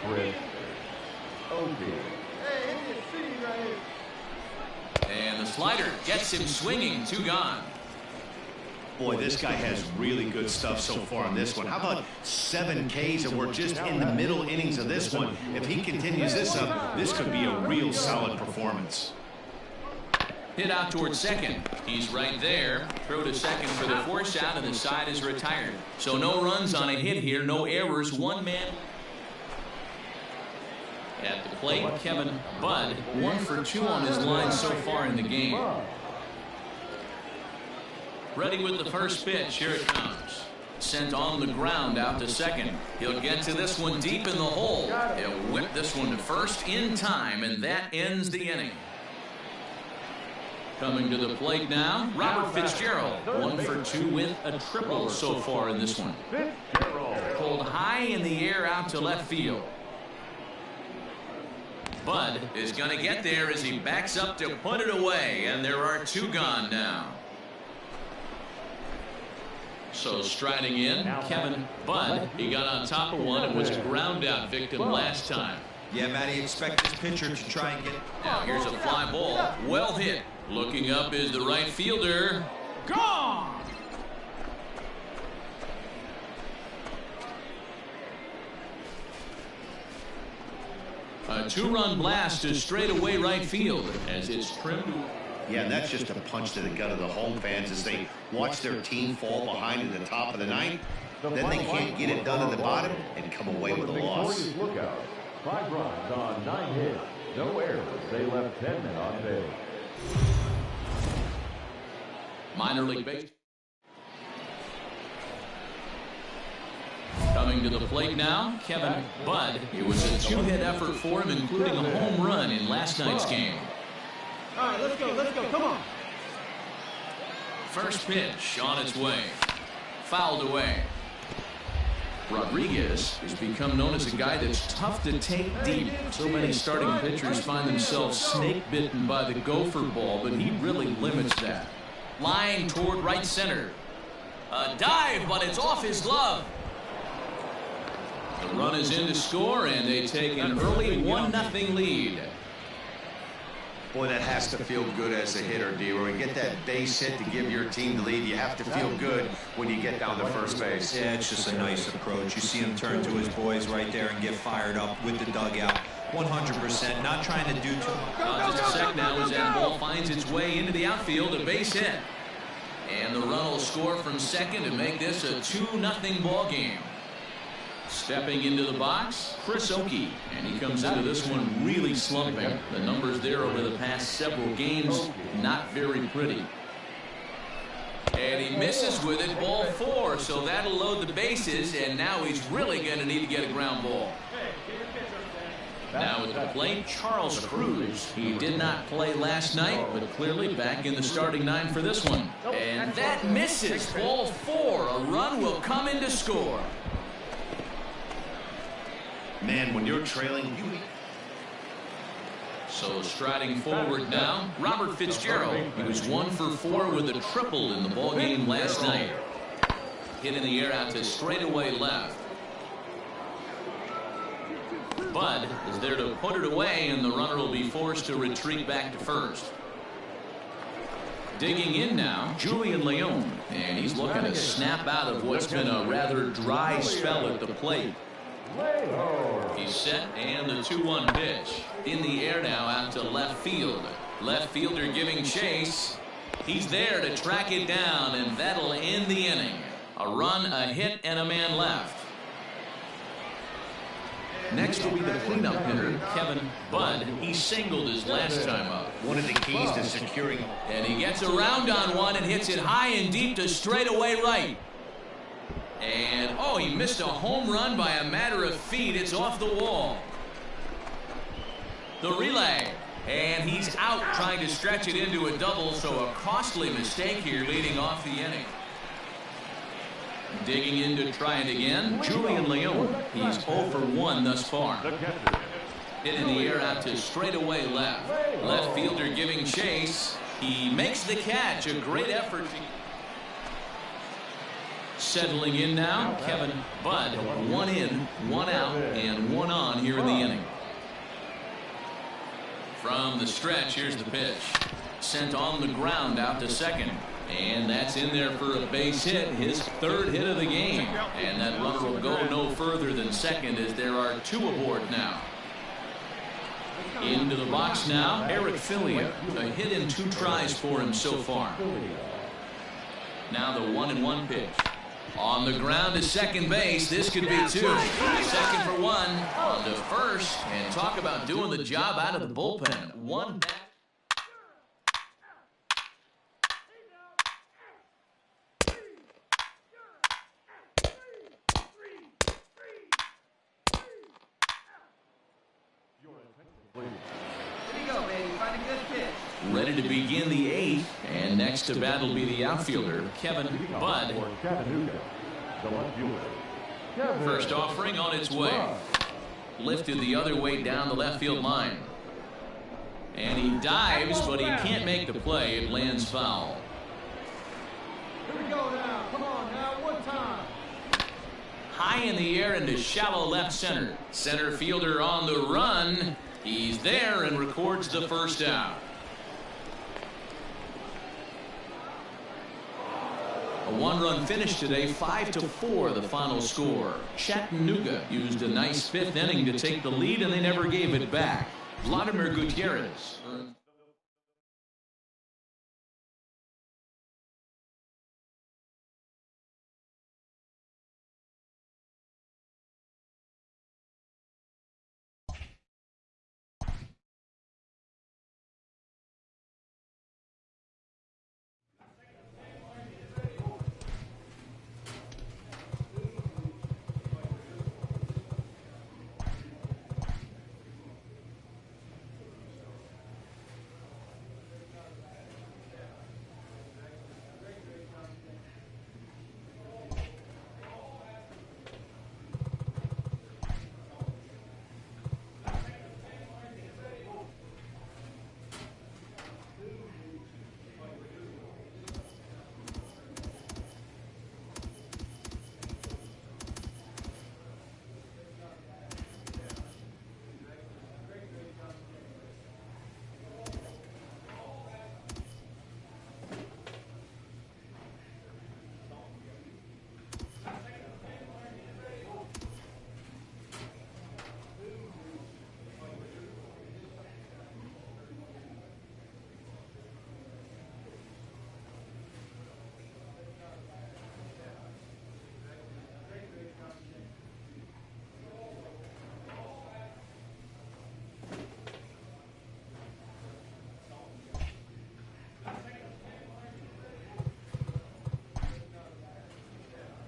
Chris Oakey. And the slider gets him swinging. 2 gone. Boy, this guy has really good stuff so far on this one. How about 7 Ks, and we're just in the middle innings of this one. If he continues this up, this could be a real solid performance. Hit out towards second. He's right there. Throw to second for the force out, and the side is retired. So no runs on a hit here, no errors, 1 man. At the plate, Kevin Budd, 1 for 2 on his line so far in the game. Ready with the first pitch. Here it comes. Sent on the ground out to second. He'll get to this one deep in the hole. He'll whip this one to first in time, and that ends the inning. Coming to the plate now, Robert Fitzgerald, 1 for 2 with a triple so far in this one. Pulled high in the air out to left field. Budd is going to get there as he backs up to put it away, and there are 2 gone now. So striding in, Kevin Budd. He got on top of one and was a ground out victim last time. Yeah, Matty, expect this pitcher to try and get. Now here's a fly ball. Well hit. Looking up is the right fielder. Gone! A 2-run blast to straightaway right field as it's trimmed. Yeah, and that's just a punch to the gut of the home fans as they watch their team fall behind in the top of the ninth. Then they can't get it done in the bottom and come away with a loss. Lookout. 5 runs on 9 hits. No errors. They left 10 men on base. Minor league base. Coming to the plate now, Kevin Budd. It was a 2-hit effort for him, including a home run in last night's game. All right, let's go, come on. First pitch on its way. Fouled away. Rodriguez has become known as a guy that's tough to take deep. So many starting pitchers find themselves snake-bitten by the gopher ball, but he really limits that. Line toward right center. A dive, but it's off his glove. The run is in to score, and they take an early 1-0 lead. Boy, that has to feel good as a hitter, D-Roy. Get that base hit to give your team the lead. You have to feel good when you get down to first base. Yeah, it's just a nice approach. You see him turn to his boys right there and get fired up with the dugout. 100%, not trying to do too much. Just a sec now as that ball finds its way into the outfield, a base hit. And the run will score from second to make this a 2-0 ball game. Stepping into the box, Chris Oakey, and he comes into this one really slumping. The numbers there over the past several games, not very pretty. And he misses with it, ball 4, so that'll load the bases, and now he's really going to need to get a ground ball. Now at the plate, Charles Cruz. He did not play last night, but clearly back in the starting 9 for this one. And that misses, ball 4. A run will come in to score. Man, when you're trailing, So striding forward now, Robert Fitzgerald. He was 1 for 4 with a triple in the ballgame last night. Hit in the air out to straightaway left. Budd is there to put it away, and the runner will be forced to retreat back to first. Digging in now, Julian Leon, and he's looking to snap out of what's been a rather dry spell at the plate. He's set, and the 2-1 pitch. In the air now out to left field. Left fielder giving chase. He's there to track it down, and that'll end the inning. A run, a hit, and a man left. Next will be the cleanup hitter, Kevin Budd. He singled his last time up. One of the keys to securing. And he gets around on one and hits it high and deep to straightaway right. And, oh, he missed a home run by a matter of feet. It's off the wall. The relay. And he's out trying to stretch it into a double, so a costly mistake here leading off the inning. Digging in to try it again, Julian Leon. He's 0 for 1 thus far. Hit in the air out to straightaway left. Left fielder giving chase. He makes the catch. A great effort. Settling in now, Kevin Budd. 1 in, 1 out, and 1 on here in the inning. From the stretch, here's the pitch. Sent on the ground out to second. And that's in there for a base hit, his 3rd hit of the game. And that runner will go no further than second as there are 2 aboard now. Into the box now, Eric Filia. A hit in 2 tries for him so far. Now the 1-1 pitch. On the ground to second base. This could be 2. Second for 1. On to first. And talk about doing the job out of the bullpen. 1 back. Ready to begin the 8th, and next to bat will be the outfielder, Kevin Budd. First offering on its way. Lifted the other way down the left field line. And he dives, but he can't make the play. It lands foul. Here we go now. Come on now. One time. High in the air into shallow left center. Center fielder on the run. He's there and records the first out. A 1-run finish today, 5-4 the final score. Chattanooga used a nice 5th inning to take the lead, and they never gave it back. Vladimir Gutierrez.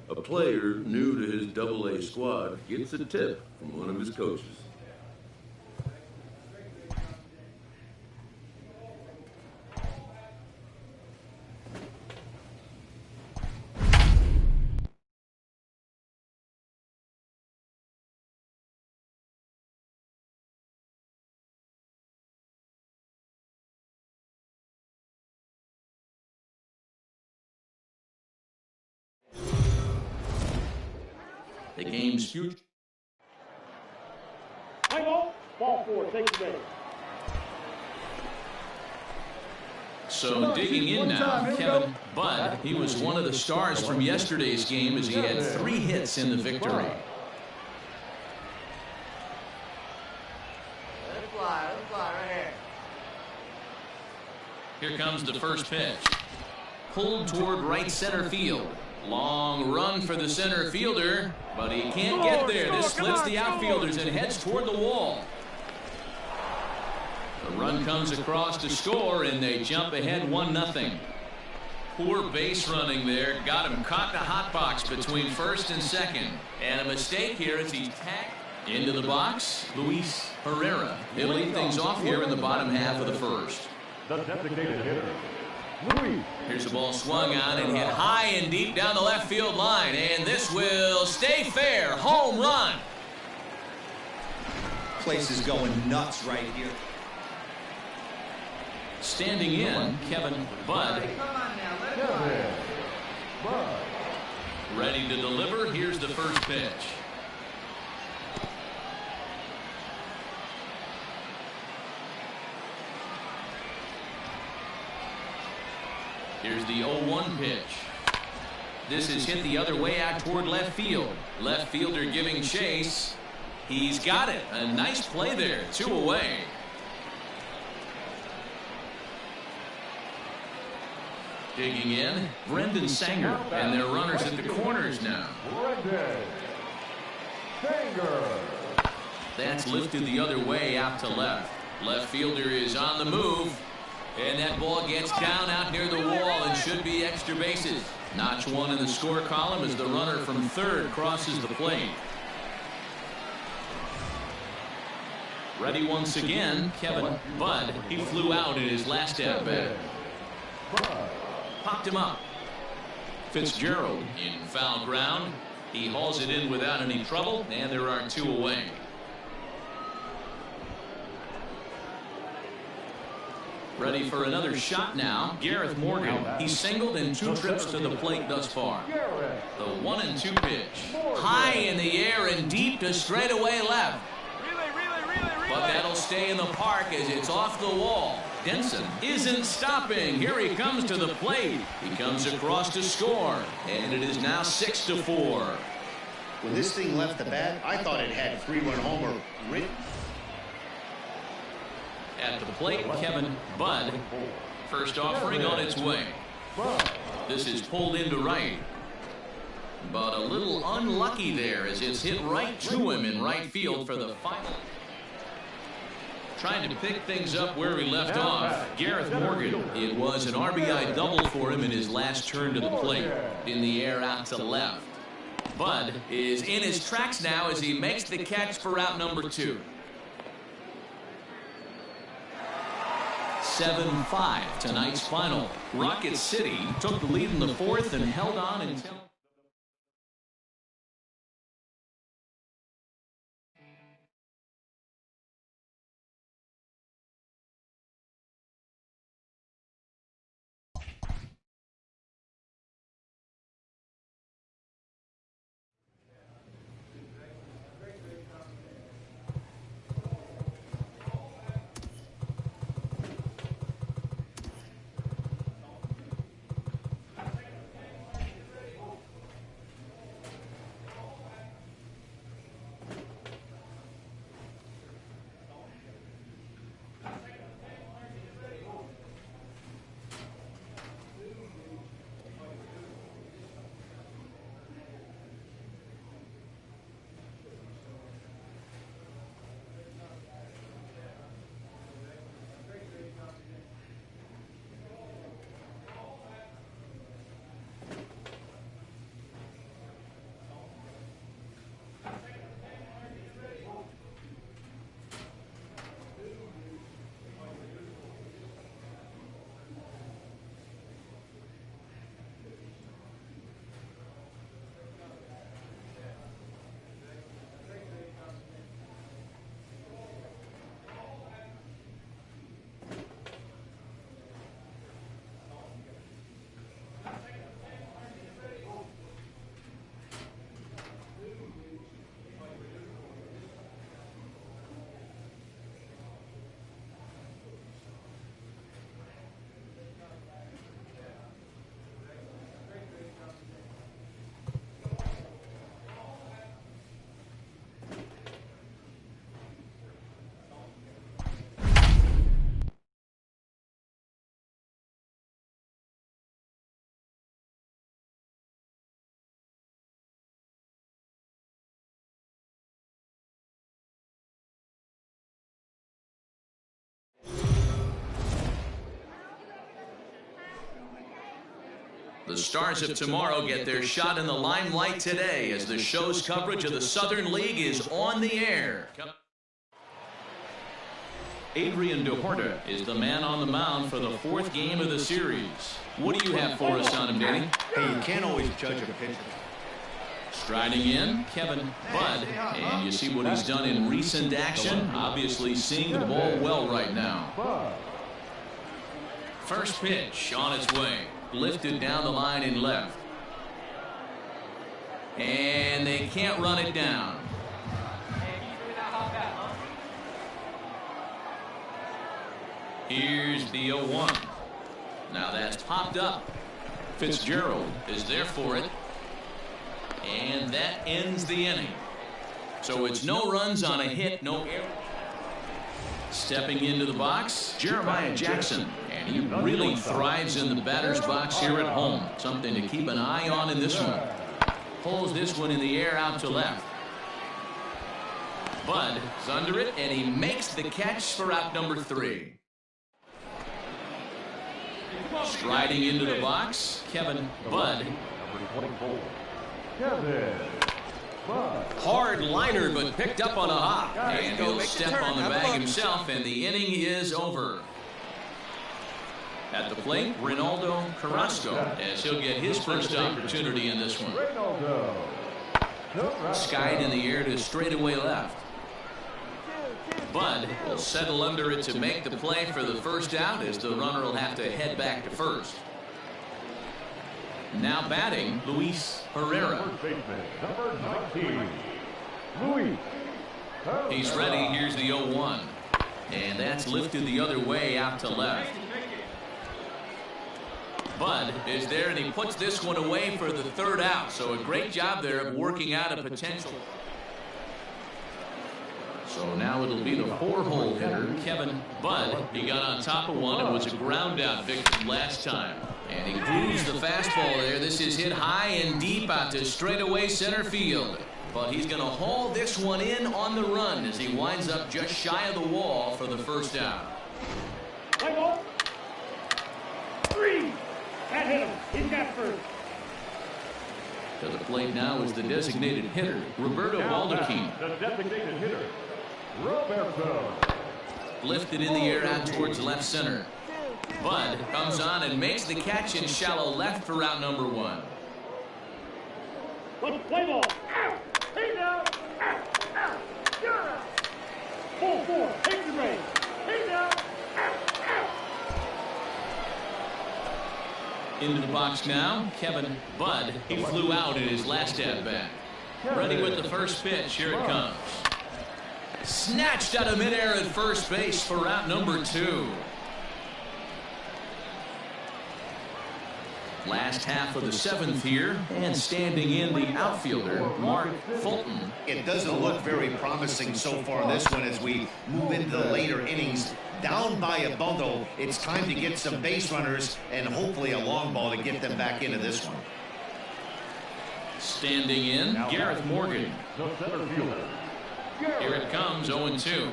A player new to his AA squad gets a tip from one of his coaches. The game's future. Hang on. Ball 4. Take the base. So digging in now, Kevin Budd. He was one of the stars from yesterday's game as he had 3 hits in the victory. Let it fly right here. Here comes the first pitch. pulled toward right center field. Long run for the center fielder, but he can't get there. This splits the outfielders and heads toward the wall. The run comes across to score, and they jump ahead 1-0. Poor base running there. Got him caught in a hot box between first and second. And a mistake here as he tagged into the box. Luis Herrera. He'll lead things off here in the bottom half of the first. The designated hitter, Luis. Here's the ball swung on and hit high and deep down the left field line. And this will stay fair. Home run. Place is going nuts right here. Standing in, Kevin Budd. Kevin Budd. Ready to deliver. Here's the first pitch. Here's the 0-1 pitch. This is hit the other way out toward left field. Left fielder giving chase. He's got it. A nice play there. 2 away. Digging in, Brendan Sanger, and their runners at the corners now. Brendan Sanger. That's lifted the other way out to left. Left fielder is on the move, and that ball gets down out near the wall and should be extra bases. Notch 1 in the score column as the runner from third crosses the plate. Ready once again, Kevin Budd. He flew out in his last at-bat. Popped him up. Fitzgerald in foul ground. He hauls it in without any trouble, and there are 2 away. Ready for another shot now. Gareth Morgan. He's singled in 2 trips to the plate thus far. The 1-2 pitch. High in the air and deep to straightaway left. But that'll stay in the park as it's off the wall. Denson isn't stopping. Here he comes to the plate. He comes across to score. And it is now 6-4. When this thing left the bat, I thought it had 3-run homer written. At the plate, Kevin Budd. First offering on its way. This is pulled into right. But a little unlucky there as it's hit right to him in right field for the final. Trying to pick things up where he left off. Gareth Morgan. It was an RBI double for him in his last turn to the plate. In the air out to left. Budd is in his tracks now as he makes the catch for out number 2. 7-5 tonight's final. Rocket City took the lead in the 4th and held on until The stars of tomorrow get their shot in the limelight today as the show's coverage of the Southern League is on the air. Adrian DeHorta is the man on the mound for the 4th game of the series. What do you have for us on him, Danny? Hey, you can't always judge a pitcher. Striding in, Kevin Budd, and you see what he's done in recent action. Obviously seeing the ball well right now. First pitch on its way. Lifted down the line in left. And they can't run it down. Here's the 0-1. Now that's popped up. Fitzgerald is there for it. And that ends the inning. So it's no runs on a hit, no error. Stepping into the box, Jeremiah Jackson. And he really thrives in the batter's box here at home. Something to keep an eye on in this one. Pulls this one in the air out to left. Budd is under it, and he makes the catch for out number 3. Striding into the box, Kevin Budd. Hard liner, but picked up on a hop. And he'll step on the bag himself, and the inning is over. At the plate, Ronaldo Carrasco, as he'll get his first opportunity in this one. Skied in the air to straightaway left. Budd will settle under it to make the play for the first out, as the runner will have to head back to first. Now batting, Luis Herrera. He's ready. Here's the 0-1. And that's lifted the other way out to left. Budd is there, and he puts this one away for the 3rd out. So a great job there of working out a potential. So now it'll be the 4-hole hitter, Kevin Budd. He got on top of one and was a ground out victim last time. And he grooves the fastball there. This is hit high and deep out to straightaway center field. But he's going to haul this one in on the run as he winds up just shy of the wall for the first out. Play ball. 3. That hit him. He's got first. To the plate now is the designated hitter, Roberto Baldacchino. The designated hitter, Roberto. Lifted in the air out towards left center. Budd comes on and makes the catch in shallow left for route number 1. Play ball. Out. He's out. Out. You're out. 4-4. Take the race. He's out. Out. Into the box now, Kevin Budd. He flew out in his last at-bat. Ready with the first pitch. Here it comes. Snatched out of midair at first base for route number 2. Last half of the 7th here, and standing in the outfielder, Mark Fulton. It doesn't look very promising so far in this one as we move into the later innings. Down by a bundle, it's time to get some base runners and hopefully a long ball to get them back into this one. Standing in, Gareth Morgan. Here it comes, 0-2.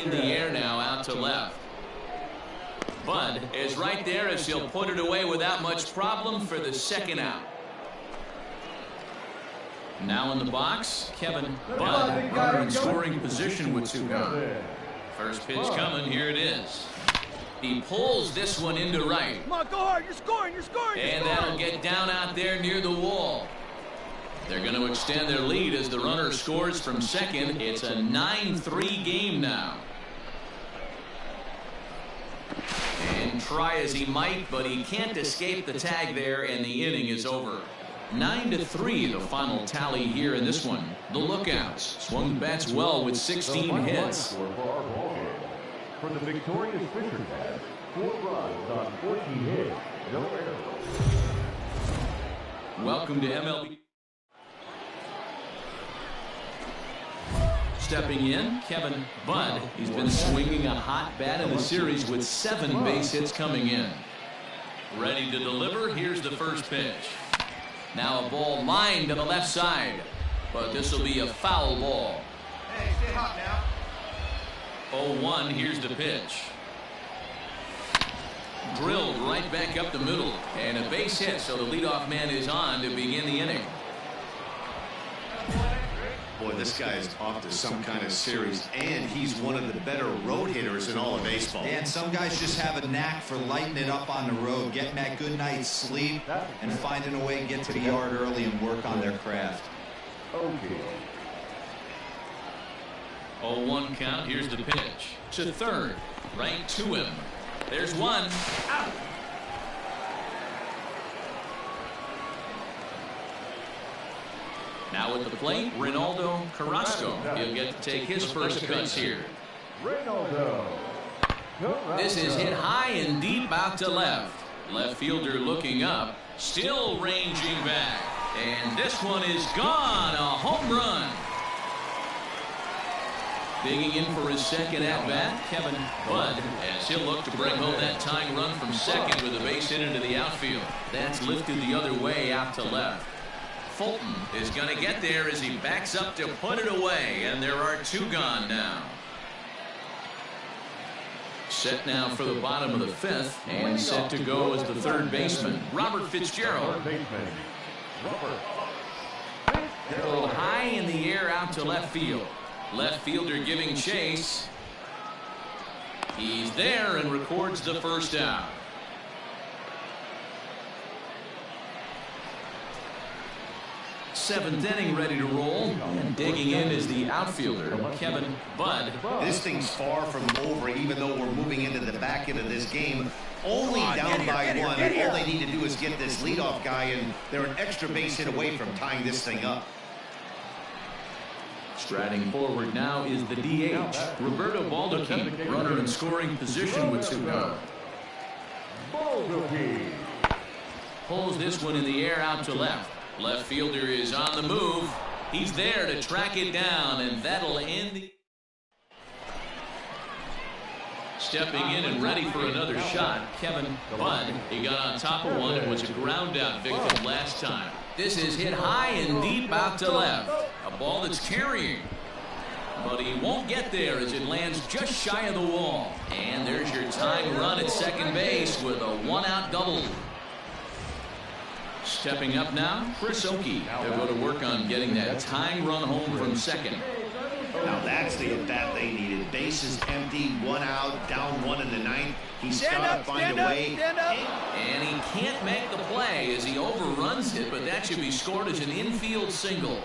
In the air now, out to left. Budd is right there as he'll put it away without much problem for the 2nd out. Now in the box, Kevin Budd, runner in scoring position with 2 gone. First pitch coming, here it is. He pulls this one into right. Come on, go hard, you're scoring. And that'll get down out there near the wall. They're going to extend their lead as the runner scores from second. It's a 9-3 game now. And try as he might, but he can't escape the tag there, and the inning is over. 9-3 the final tally here in this one. The Lookouts swung the bats well with 16 hits. For the victorious Fisher Cats, 4 runs on 14 hits, no errors. Welcome to MLB. Stepping in, Kevin Budd. He's been swinging a hot bat in the series with 7 base hits coming in. Ready to deliver. Here's the first pitch. Now a ball lined to the left side, but this will be a foul ball. Hey, stay hot now. 0-1, here's the pitch. Drilled right back up the middle. And a base hit, so the leadoff man is on to begin the inning. Boy, this guy is off to some kind of series, and he's one of the better road hitters in all of baseball. And some guys just have a knack for lighting it up on the road, getting that good night's sleep, and finding a way to get to the yard early and work on their craft. Okay. 0-1 count. Here's the pitch. To third. Right to him. There's one. Out. Now at the plate, Reynaldo Carrasco. He'll get to take his first cuts here. Reynaldo. This is hit high and deep out to left. Left fielder looking up, still ranging back. And this one is gone. A home run. Digging in for his second at-bat, Kevin Budd, as he'll look to bring home that tying run from second with a base hit into the outfield. That's lifted the other way out to left. Fulton is going to get there as he backs up to put it away, and there are two gone now. Set now for the bottom of the fifth, and set to go as the third baseman, Robert Fitzgerald. Pulled high in the air out to left field. Left fielder giving chase. He's there and records the first out. Seventh inning ready to roll, and digging in is the outfielder, Kevin Budd. This thing's far from over, even though we're moving into the back end of this game. Only down by one. All they need to do is get this leadoff guy, and they're an extra base hit away from tying this thing up. Striding forward now is the DH, Roberto Baldacchini, runner in scoring position with two gone. Pulls this one in the air out to left. Left fielder is on the move. He's there to track it down, and that'll end the... Stepping in and ready for another shot, Kevin Budd. He got on top of one and was a ground out victim last time. This is hit high and deep out to left. A ball that's carrying. But he won't get there as it lands just shy of the wall. And there's your tying run at second base with a one-out double. Stepping up now, Chris Oakey. They'll go to work on getting that tying run home from second. Now that's the at-bat they needed. Bases empty, one out, down one in the ninth. He's got to find a way. And he can't make the play as he overruns it, but that should be scored as an infield single.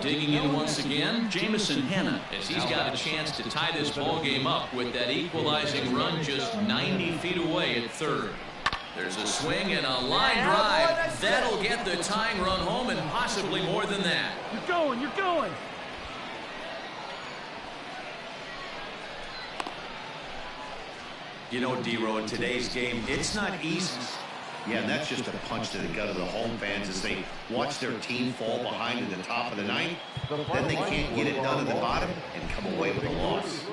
Digging in once again, Jamison Hanna, as he's got a chance to tie this ball game up with that equalizing run just 90 feet away at third. There's a swing and a line drive. That'll get the tying run home and possibly more than that. You're going, you're going. You know, D-Row, in today's game, it's not easy. Yeah, and that's just a punch to the gut of the home fans as they watch their team fall behind in the top of the ninth. Then they can't get it done at the bottom and come away with a loss.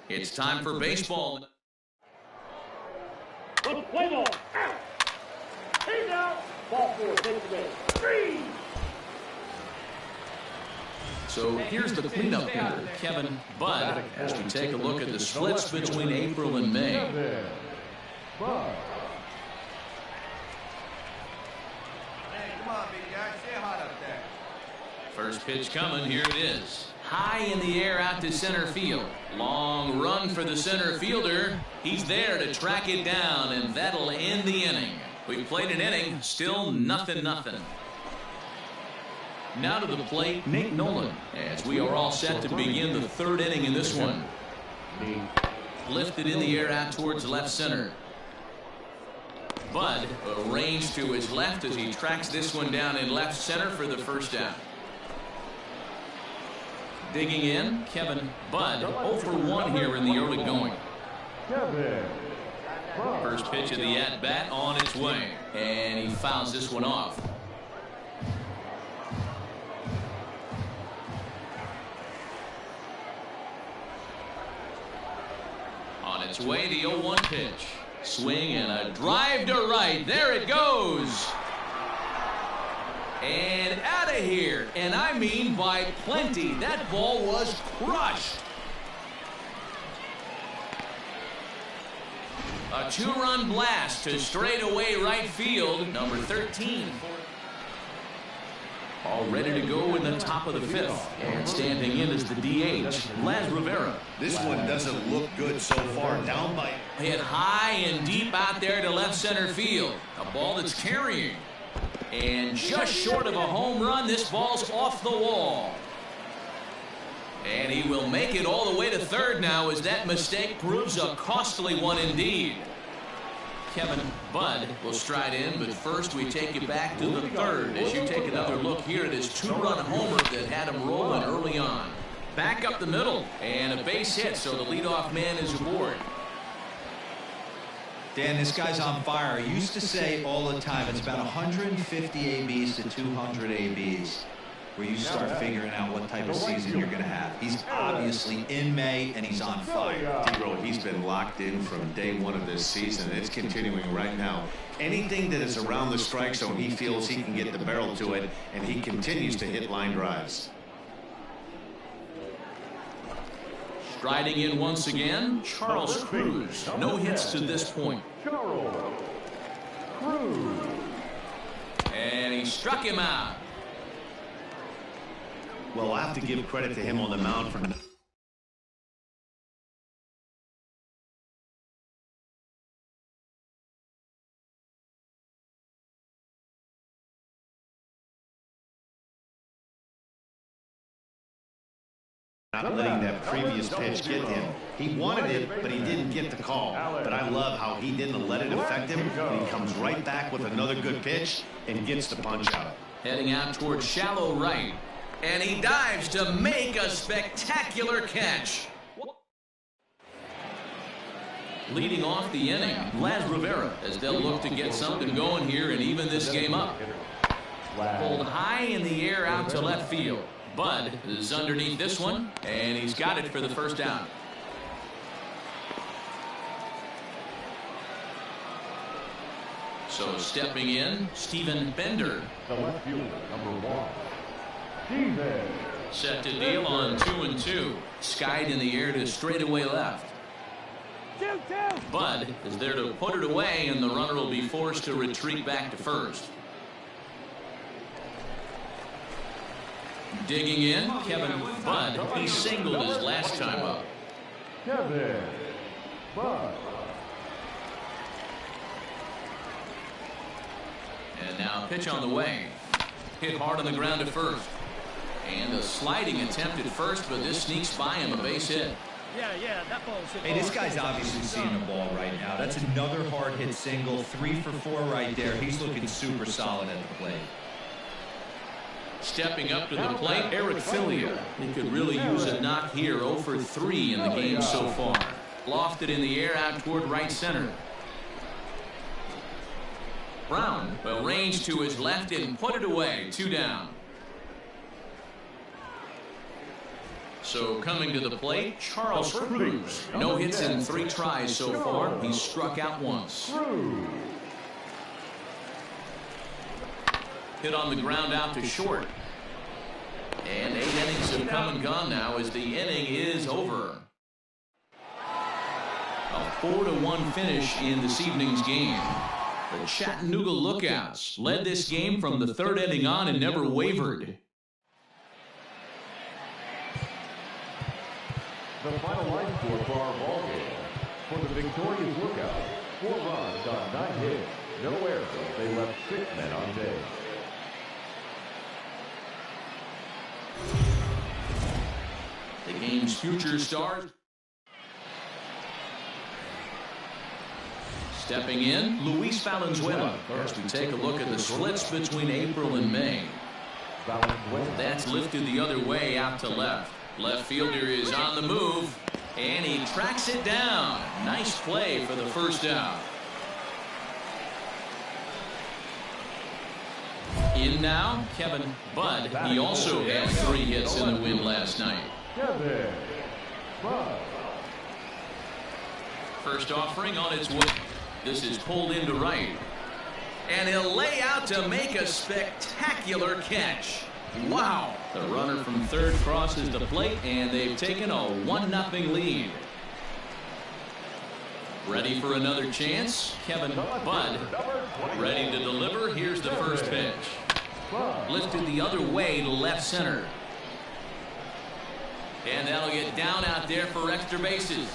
It's time for baseball. Play ball. Out. He's out. Ball 4. Take the base. 3. So here's the cleanup hitter, Kevin Budd, as we take a look at the splits between April and May. Hey, come on, big guy. Stay hot up there. First pitch coming, here it is. High in the air out to center field. Long run for the center fielder. He's there to track it down, and that'll end the inning. We've played an inning, still nothing. Now to the plate, Nick Nolan, as we are all set to begin the third inning in this one. Lifted in the air out towards left center. Bud arranged to his left as he tracks this one down in left center for the first out. Digging in, Kevin Budd, 0 for 1 here in the early going. First pitch of the at-bat on its way, and he fouls this one off. On its way, the 0-1 pitch. Swing and a drive to right. There it goes. And out of here. And I mean by plenty. That ball was crushed. A 2-run blast to straightaway right field. Number 13. All ready to go in the top of the 5th. And standing in is the DH, Las Rivera. This one doesn't look good so far. Down by... Hit high and deep out there to left center field. A ball that's carrying. And just short of a home run, this ball's off the wall. And he will make it all the way to third now as that mistake proves a costly one indeed. Kevin Budd will stride in, but first we take you back to the third as you take another look here at his 2-run homer that had him rolling early on. Back up the middle, and a base hit, so the leadoff man is aboard. Dan, this guy's on fire. I used to say all the time, it's about 150 ABs to 200 ABs where you start figuring out what type of season you're going to have. He's obviously in May, and he's on fire. T-Row, he's been locked in from day one of this season. It's continuing right now. Anything that is around the strike zone, he feels he can get the barrel to it, and he continues to hit line drives. Striding in once again, Charles Cruz. No hits to this point. Charles Cruz. And he struck him out. Well, I have to give credit to him on the mound for not letting that previous pitch get him. He wanted it, but he didn't get the call. But I love how he didn't let it affect him. He comes right back with another good pitch and gets the punch out. Heading out towards shallow right. And he dives to make a spectacular catch. Leading off the inning, Las Rivera, as they'll look to get something going here and even this game up. Pulled high in the air out to left field. Budd is underneath this one, and he's got it for the first out. So stepping in, Steven Bender. The left fielder, number 1. Steven. Set to deal on 2-2. Skied in the air to straightaway left. Budd is there to put it away, and the runner will be forced to retreat back to first. Digging in, Kevin Budd. He singled his last time up. Kevin Budd. And now pitch on the way. Hit hard on the ground at first. And a sliding attempt at first, but this sneaks by him, a base hit. Yeah, that ball's hit. Hey, this guy's obviously seeing the ball right now. That's another hard hit single. 3 for 4 right there. He's looking super solid at the plate. Stepping up to the plate, Eric Filia. He could really use a knock here. 0 for 3 in the game so far. Lofted in the air out toward right center. Brown will range to his left and put it away. 2 down. So coming to the plate, Charles Cruz. No hits in 3 tries so far. He's struck out once. Hit on the ground out to short. And 8 innings have come and gone now as the inning is over. A 4-1 finish in this evening's game. The Chattanooga Lookouts led this game from the 3rd inning on and never wavered. The final line score for our ball game. For the victorious Lookouts, 4 runs on 9 hits, no errors. They left 6 men on base. The game's future stars. Stepping in, Luis Valenzuela. As we take a look at the splits between April and May. That's lifted the other way out to left. Left fielder is on the move, and he tracks it down. Nice play for the first out. In now, Kevin Budd. He also had 3 hits in the win last night. First offering on its way. This is pulled into right. And he'll lay out to make a spectacular catch. Wow. The runner from third crosses the plate, and they've taken a 1-0 lead. Ready for another chance? Kevin Budd ready to deliver. Here's the first pitch. Lifted the other way to left center. And that'll get down out there for extra bases.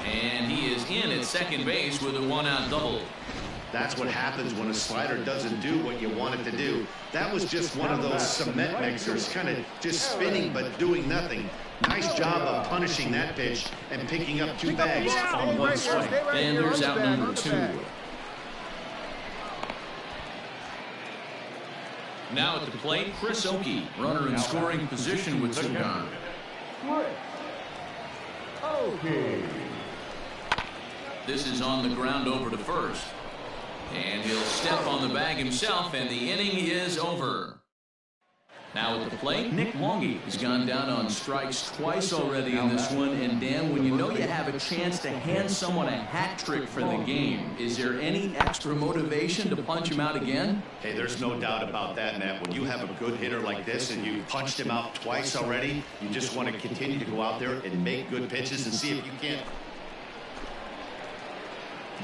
And he is in at second base with a 1-out double. That's what happens when a slider doesn't do what you want it to do. That was just one of those cement mixers, kind of just spinning but doing nothing. Nice job of punishing that pitch and picking up 2 bags on 1 swing. And there's out number 2. Now at the plate, Chris Oakey, runner in scoring position with 2 gone. This is on the ground over to first. And he'll step on the bag himself, and the inning is over. Now at the plate, Nick Longy has gone down on strikes twice already in this one. And Dan, when you know you have a chance to hand someone a hat trick for the game, is there any extra motivation to punch him out again? Hey, there's no doubt about that, Matt. When you have a good hitter like this and you punched him out twice already, you just want to continue to go out there and make good pitches and see if you can't.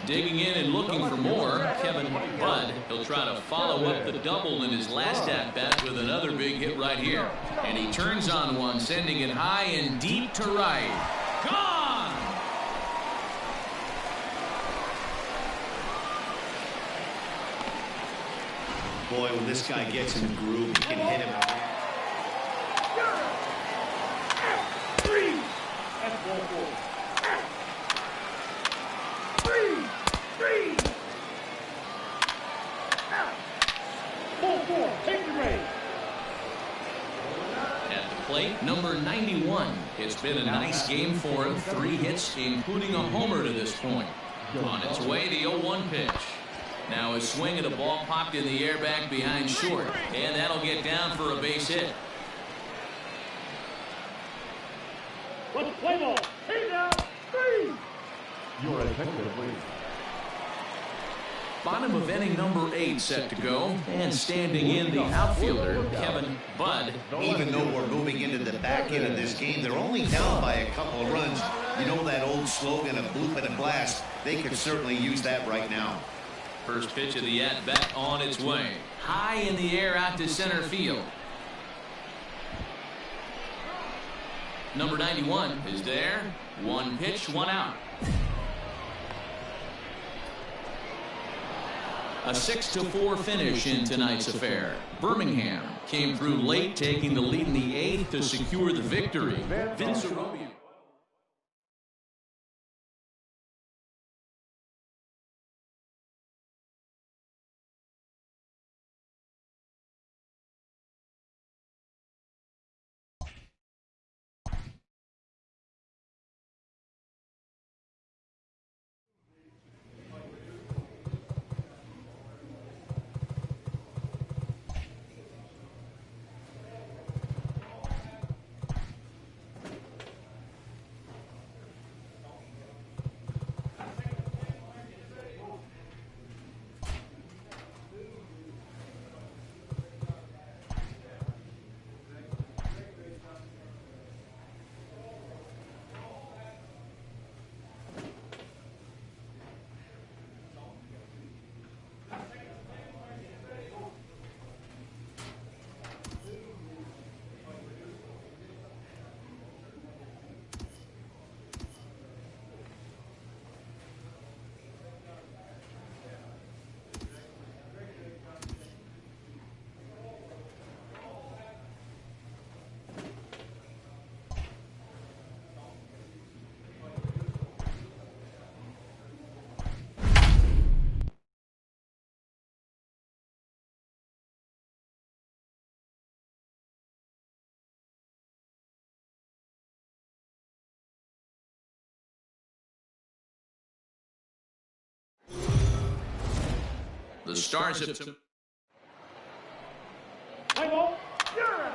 Digging in and looking for more, Kevin Budd. He'll try to follow up the double in his last at-bat with another big hit right here. And he turns on one, sending it high and deep to right. Gone! Boy, when this guy gets in the groove, he can hit him. 3. That's ball 4. 3. Ball 4. Take the race. At the plate, number 91. It's been a nice game for him. 3 hits, including a homer to this point. On its way, the 0-1 pitch. Now a swing and a ball popped in the air back behind short. And that'll get down for a base hit. Let's play ball. Take down. 3. Your attention, please. Bottom of inning number 8 set to go. And standing in the outfielder, Kevin Budd. Even though we're moving into the back end of this game, they're only down by a couple of runs. You know that old slogan of bloop and a blast. They could certainly use that right now. First pitch of the at-bat on its way. High in the air out to center field. Number 91 is there. 1 pitch, 1 out. A 6-4 finish in tonight's affair. Birmingham came through late, taking the lead in the 8th to secure the victory. Vince Arobian. the Stars have to... Hang on. You're out.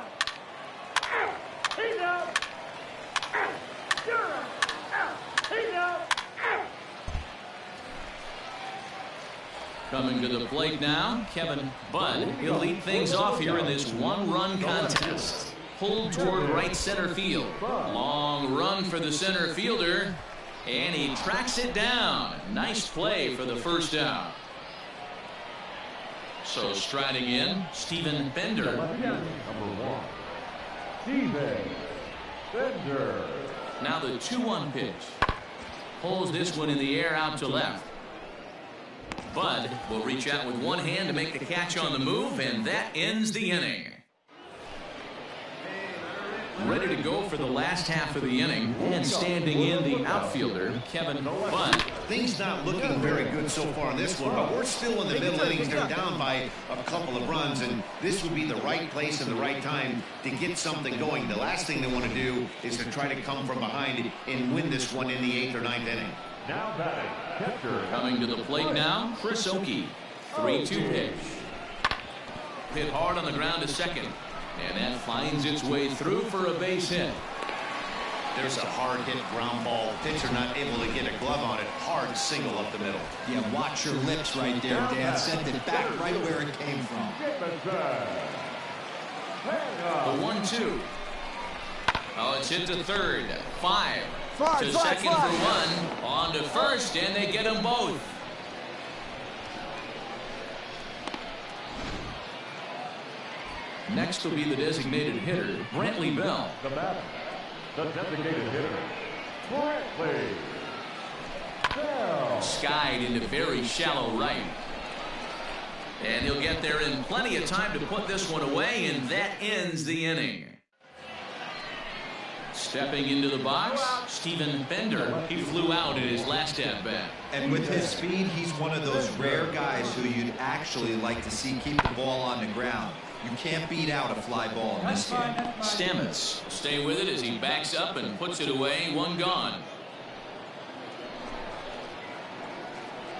Out. He's out. Out. You're out. Out. He's out. Out. Coming to the plate now, Kevin Budd. He'll lead things off here in this one-run contest. Pulled toward right center field. Long run for the center fielder, and he tracks it down. Nice play for the first out. So striding in, Steven Bender. Number 1, Steven Bender. Now the 2-1 pitch. Pulls this one in the air out to left. Budd will reach out with one hand to make the catch on the move, and that ends the inning. Ready to go for the last half of the inning, and standing in the outfielder, Kevin Budd. Things not looking very good so far in this one, but we're still in the middle innings. They're down by a couple of runs, and this would be the right place and the right time to get something going. The last thing they want to do is to try to come from behind and win this one in the 8th or 9th inning. Now batting, catcher. Coming to the plate now, Chris Oakey. 3-2 pitch. Hit hard on the ground to second. And that finds its way through for a base hit. There's a hard hit ground ball. Pitcher not able to get a glove on it. Hard single up the middle. Yeah, watch your lips right there, Dan. Sent it back right where it came from. The 1-2. Oh, it's hit to third. 5 to second for 1. On to first, and they get them both. Next will be the designated hitter, Brantley Bell. The batter, the designated hitter, Brantley Bell. Skied into very shallow right. And he'll get there in plenty of time to put this one away, and that ends the inning. Stepping into the box, Steven Bender. He flew out at his last at-bat. And with his speed, he's one of those rare guys who you'd actually like to see keep the ball on the ground. You can't beat out a fly ball in this game. Stamets stay with it as he backs up and puts it away. 1 gone.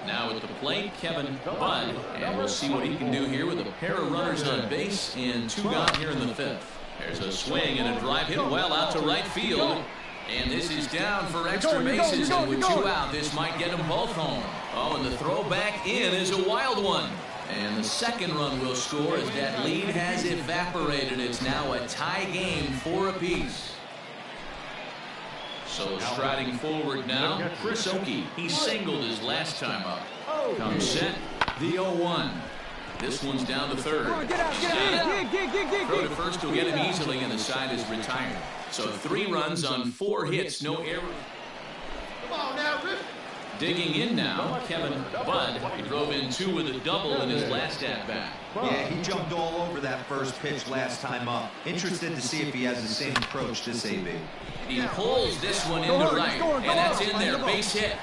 Now at the plate, Kevin Budd. And we'll see what he can do here with a pair of runners on base and 2 gone here in the 5th. There's a swing and a drive hit well out to right field. And this is down for extra bases. And with 2 out, this might get them both home. Oh, and the throw back in is a wild one. And the second run will score as that lead has evaporated. It's now a tie game, 4 apiece. So striding forward now, Chris Oakey. He singled his last time up. Comes set, the 0-1. This one's down to third. Throw to first will get him easily, and the side is retired. So 3 runs on 4 hits, no error. Come on now, Rip. Digging in now, Kevin Budd. He drove in 2 with a double in his last at-bat. Yeah, he jumped all over that first pitch last time up. Interested to see if he has the same approach this AB. He pulls this one into right, and that's in there, base hit.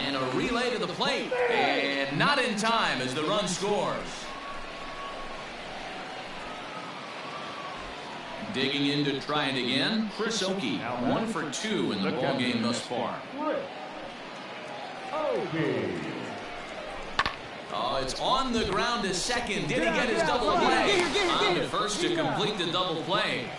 And a relay to the plate, and not in time as the run scores. Digging in to try it again, Chris Oakey. 1 for 2 in the ballgame thus far. Oh, it's on the ground to second. Did he get his double play? On to first to complete the double play.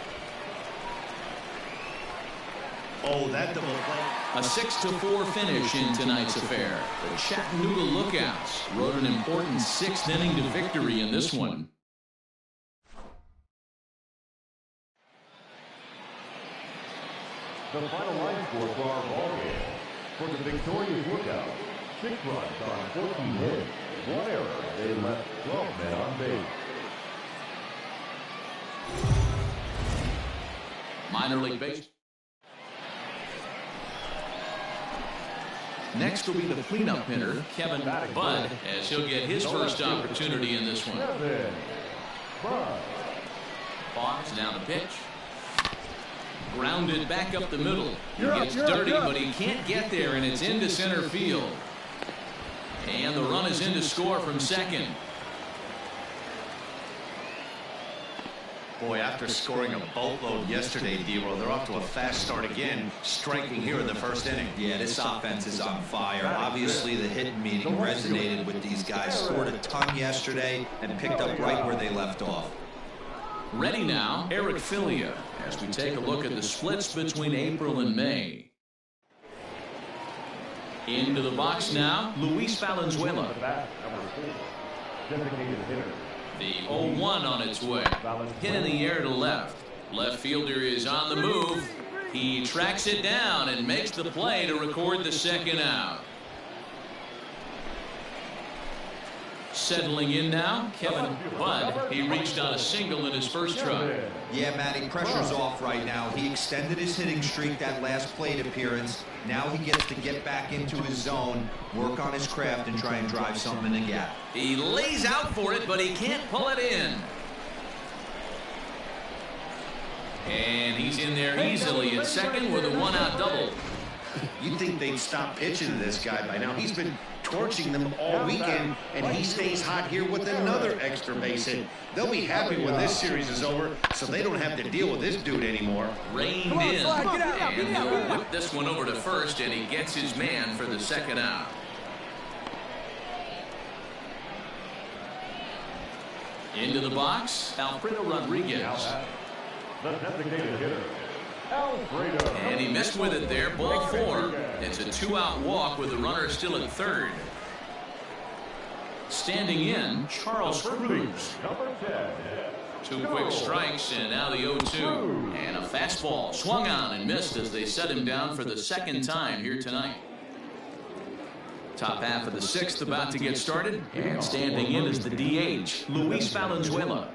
Oh, that double play. A 6-4 finish in tonight's affair. The Chattanooga Lookouts wrote an important 6th inning to victory in this one. The final line score for our ballgame. For the victorious Lookout, 6 runs on 14 hits, 1 error. They left 12 men on base. Minor league base. Next will be the cleanup hitter, Kevin Budd, as he'll get his first opportunity in this one. Bob's down the pitch. Grounded back up the middle. He gets dirty, but he can't get there, and it's into center field. And the run is in to score from second. Boy, after scoring a boatload yesterday, D-Roll, they're off to a fast start again, striking here in the first inning. Yeah, this offense is on fire. Obviously, the hit meeting resonated with these guys. Scored a ton yesterday and picked up right where they left off. Ready now, Eric Filia, as we take a look at the splits between April and May. Into the box now, Luis Valenzuela. The 0-1 on its way. Hit in the air to left. Left fielder is on the move. He tracks it down and makes the play to record the second out. Settling in now, Kevin Budd. He reached on a single in his first try. Yeah, Matty, pressure's off right now. He extended his hitting streak that last plate appearance. Now he gets to get back into his zone, work on his craft, and try and drive something in the gap. He lays out for it, but he can't pull it in. And he's in there easily at second with a one-out double. You'd think they'd stop pitching to this guy by now. He's been torching them all weekend, and he stays hot here with another extra base hit. They'll be happy when this series is over, so they don't have to deal with this dude anymore. Reined in, and he'll whip this one over to first, and he gets his man for the second out. Into the box, Alfredo Rodriguez. The designated hitter, Alfredo. And he missed with it there, ball 4. It's a 2-out walk with the runner still at third. Standing in, Charles Cruz. Number 10. 2 quick strikes, and now the 0-2. And a fastball swung on and missed as they set him down for the second time here tonight. Top half of the 6th about to get started, and standing in is the DH, Luis Valenzuela.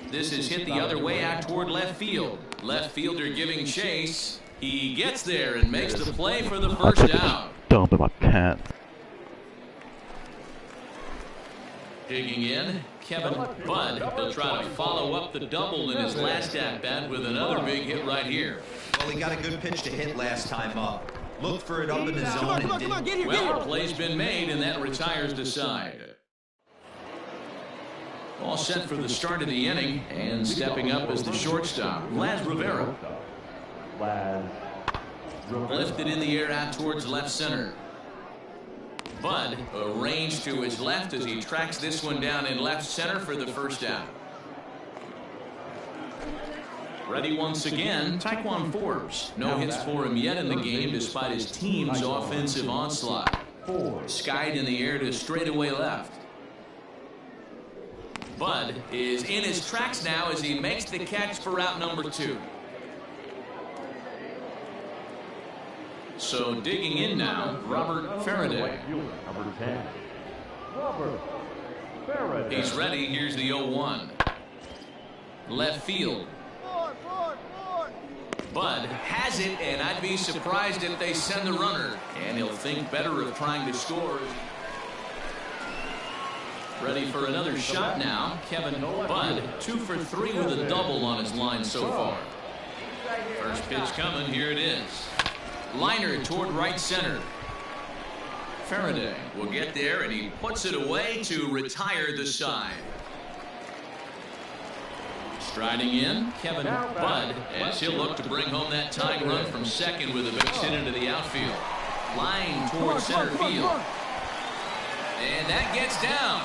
This is hit the other way out toward left field. Left fielder giving chase. He gets there and makes the play for the first out. Dump my cat. Digging in, Kevin Budd. He'll try to follow up the double in his last at-bat with another big hit right here. Well, he got a good pitch to hit last time up. Looked for it up in the zone and didn't. Well, the play's been made, and that retires the side. All set for the start of the inning, and stepping up is the shortstop, Laz Rivera. Lifted in the air out towards left center. Budd arranged to his left as he tracks this one down in left center for the first out. Ready once again, Taekwon Forbes. No hits for him yet in the game despite his team's offensive onslaught. Skied in the air to straightaway left. Budd is in his tracks now as he makes the catch for out number 2. So digging in now, Robert Faraday. Number 10. Robert Faraday. He's ready. Here's the 0-1. Left field. Budd has it, and I'd be surprised if they send the runner. And he'll think better of trying to score. Ready for another shot now, Kevin Budd. 2 for 3 with a double on his line so far. First pitch coming, here it is. Liner toward right center. Faraday will get there, and he puts it away to retire the side. Striding in, Kevin Budd, as he'll look to bring home that tying run from second with a base hit into the outfield. Line toward center field. And that gets down.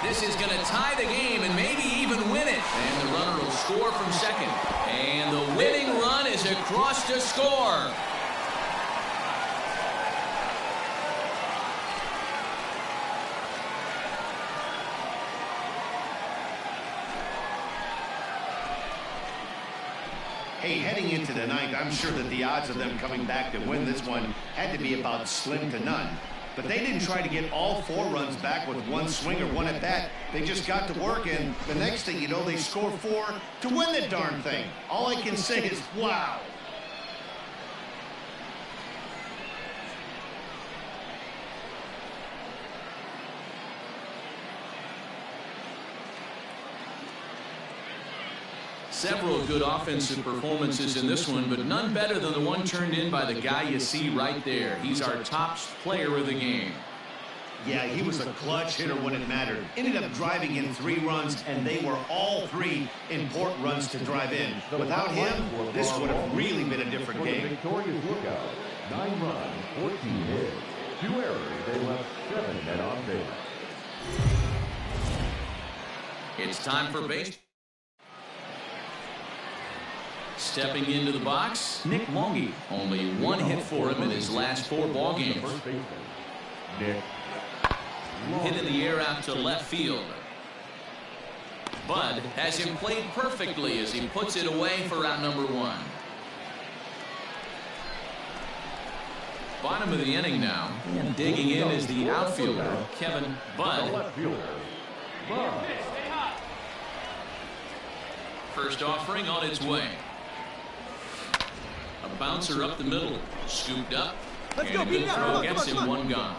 This is going to tie the game and maybe even win it. And the runner will score from second. And the winning run is across to score. Hey, heading into the 9th, I'm sure that the odds of them coming back to win this one had to be about slim to none. But they didn't try to get all 4 runs back with 1 swing or 1 at bat. They just got to work, and the next thing you know, they score 4 to win the darn thing. All I can say is, wow. Several good offensive performances in this one, but none better than the one turned in by the guy you see right there. He's our top player of the game. Yeah, he was a clutch hitter when it mattered. Ended up driving in 3 runs, and they were all 3 important runs to drive in. Without him, this would have really been a different game. Victorious Lookout, 9 runs, 14 hits, 2 errors. They left 7 men on base. It's time for base. Stepping into the box, Nick Monge. Only 1 hit for him in his last 4 ball games. First baseman, Nick. Hit in the air out to left field. Bud has him played perfectly as he puts it away for out number 1. Bottom of the inning now, and digging in is the outfielder, Kevin Bud. Left fielder, Bud. First offering on its way. A bouncer up the middle, scooped up, and a good throw gets him 1 gone.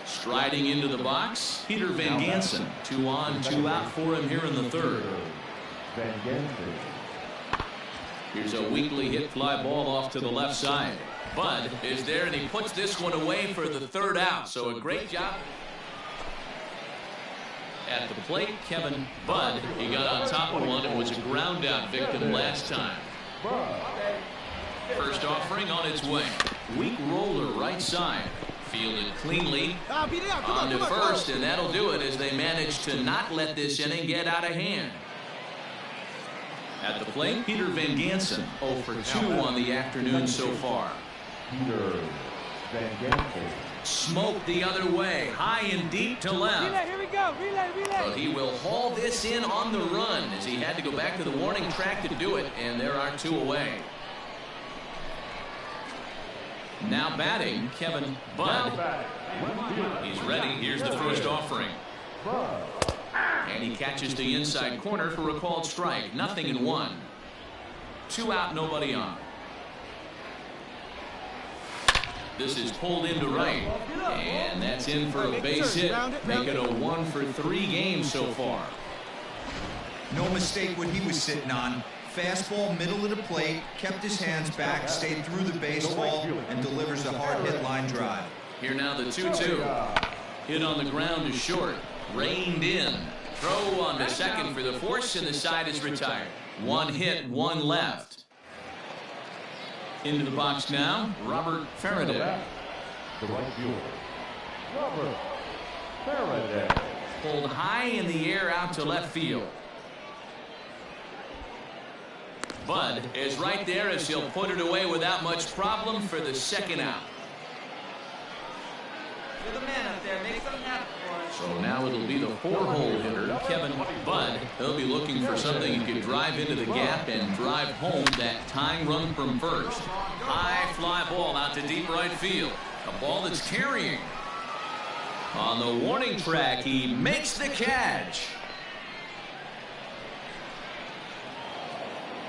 Striding into the box, Peter Van Gansen. 2 on, 2 out for him here in the 3rd. Van Gansen. Here's a weakly hit fly ball off to the left side. Bud is there, and he puts this one away for the 3rd out. So a great job. At the plate, Kevin Bud. He got on top of one and was a ground out victim last time. First offering on its way. Weak roller right side. Fielded cleanly on to first, and that'll do it as they manage to not let this inning get out of hand. At the plate, Peter Van Gansen, 0 for 2 on the afternoon so far. Peter Van Gansen. Smoked the other way, high and deep to left. Relay, here we go. Relay. But he will haul this in on the run as he had to go back to the warning track to do it, and there are 2 away. Now batting, Kevin Bud. He's ready. Here's the first offering. And he catches the inside corner for a called strike. 0-1. 2 out, nobody on. This is pulled into right. And that's in for a base hit. Make it a 1 for 3 games so far. No mistake what he was sitting on. Fastball, middle of the plate, kept his hands back, stayed through the baseball, and delivers a hard hit line drive. Here now the 2-2. Hit on the ground is short. Reined in. Throw on the second for the force, and the side is retired. 1 hit, 1 left. Into the box now, Robert Faraday. The right fielder, Robert Faraday. Pulled high in the air out to left field. Bud is right there as he'll put it away without much problem for the 2nd out. You're the man up there. Make something happen for us. So now it'll be the 4-hole hitter, Kevin Bud. He'll be looking for something he could drive into the gap and drive home that tying run from first. High fly ball out to deep right field. A ball that's carrying. On the warning track, he makes the catch.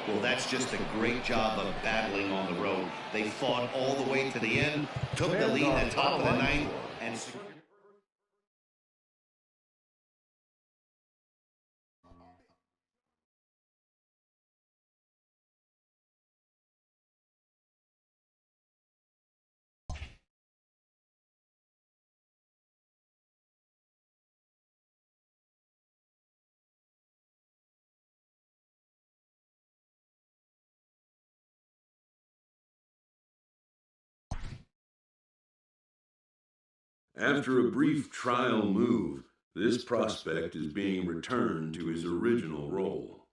Well, that's just a great job of battling on the road. They fought all the way to the end, took the lead at the top of the 9th, and After a brief trial move, this prospect is being returned to his original role.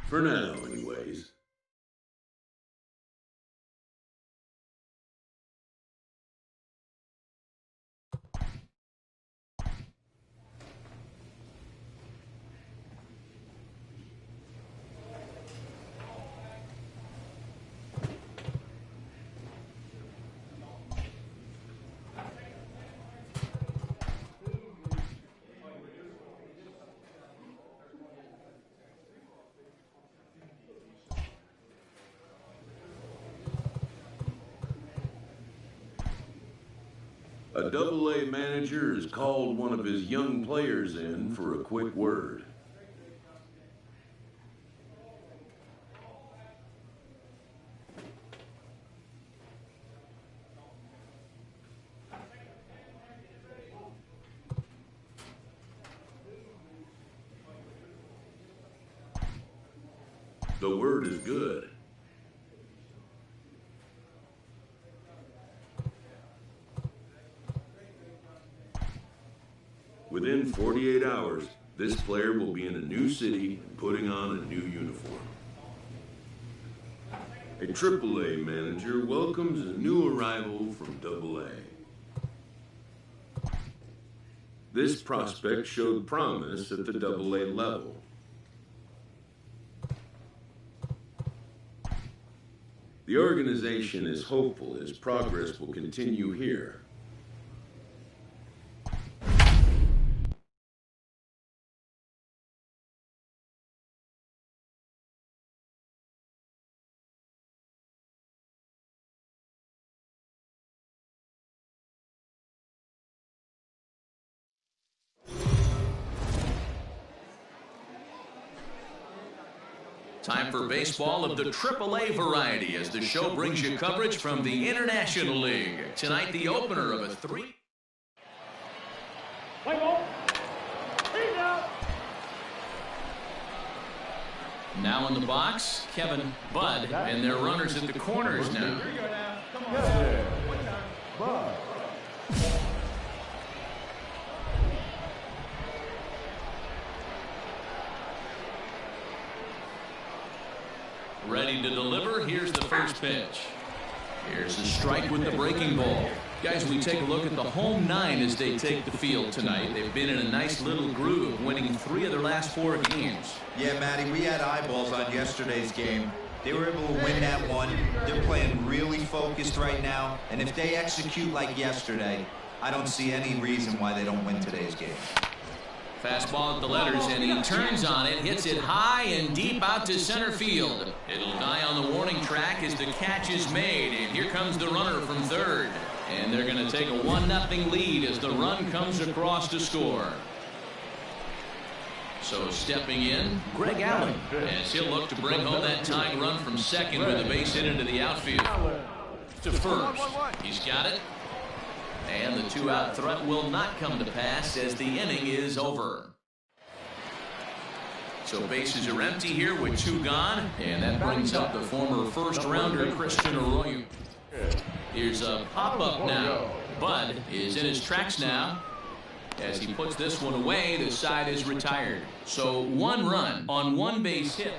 For now, anyways. A Double-A manager has called one of his young players in for a quick word. The word is good. Within 48 hours, this player will be in a new city and putting on a new uniform. A AAA manager welcomes a new arrival from AA. This prospect showed promise at the AA level. The organization is hopeful his progress will continue here. Time for baseball of the AAA variety as the show brings you coverage from the International League. Tonight, the opener of a three. Play ball. He's out. Now in the box, Kevin Budd, and their runners at the corners now. Here you go now. Come on. Kevin One time. Budd. Ready to deliver. Here's the first pitch. Here's a strike with the breaking ball. Guys, we take a look at the home nine as they take the field tonight. They've been in a nice little groove, winning 3 of their last 4 games. Yeah, Matty, we had eyeballs on yesterday's game. They were able to win that one. They're playing really focused right now. And if they execute like yesterday, I don't see any reason why they don't win today's game. Fastball at the letters, and he turns on it, hits it high and deep out to center field. It'll die on the warning track as the catch is made, and here comes the runner from third. And they're going to take a 1-0 lead as the run comes across to score. So stepping in, Greg Allen, as he'll look to bring home that tying run from second with a base hit into the outfield. To first, he's got it. And the 2-out threat will not come to pass as the inning is over. So bases are empty here with 2 gone, and that brings up the former first-rounder Christian Arroyo. Here's a pop-up now. Budd is in his tracks now. As he puts this one away, the side is retired. So 1 run on 1 base hit.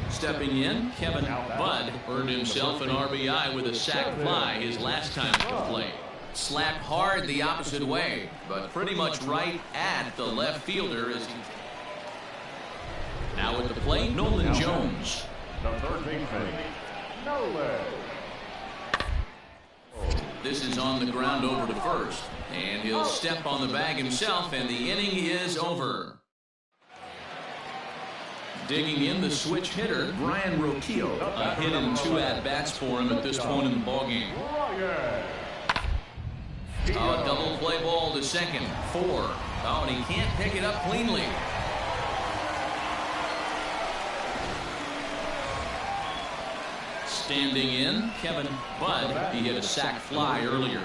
Stepping in, Kevin Budd earned himself an RBI with a sac fly his last time at the plate. Slapped hard the opposite way, but pretty much right at the left fielder as he... Now at the plate, Nolan Jones. The third baseman, Nolan. This is on the ground over to first, and he'll step on the bag himself, and the inning is over. Digging in, the switch hitter, Brian Roquillo. A hit and 2 at-bats for him at this point in the ballgame. A double play ball to second. 4. Oh, and he can't pick it up cleanly. Standing in, Kevin Budd. He hit a sac fly earlier.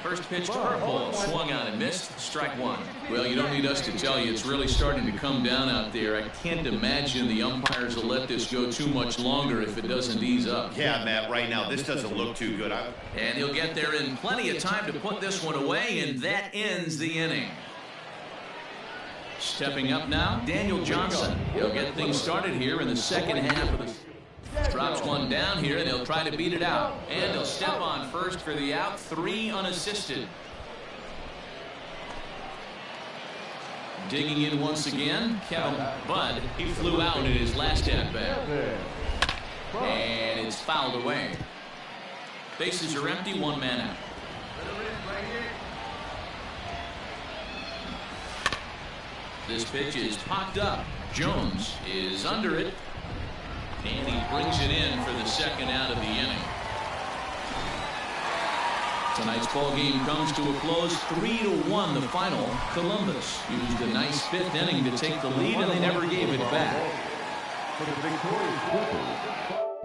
First pitch to curveball, swung on and missed, strike 1. Well, you don't need us to tell you, it's really starting to come down out there. I can't imagine the umpires will let this go too much longer if it doesn't ease up. Yeah, Matt, right now, this doesn't look too good. And he'll get there in plenty of time to put this one away, and that ends the inning. Stepping up now, Daniel Johnson. He'll get things started here in the second half of the... Drops one down here, and they'll try to beat it out. And he'll step on first for the out, 3 unassisted. Digging in once again, Kevin Budd. He flew out in his last at-bat. And it's fouled away. Bases are empty, 1 man out. This pitch is popped up. Jones is under it. And he brings it in for the second out of the inning. Tonight's ball game comes to a close, 3-1 the final. Columbus used a nice 5th inning to take the lead, and they never gave it back. For the victorious Clippers.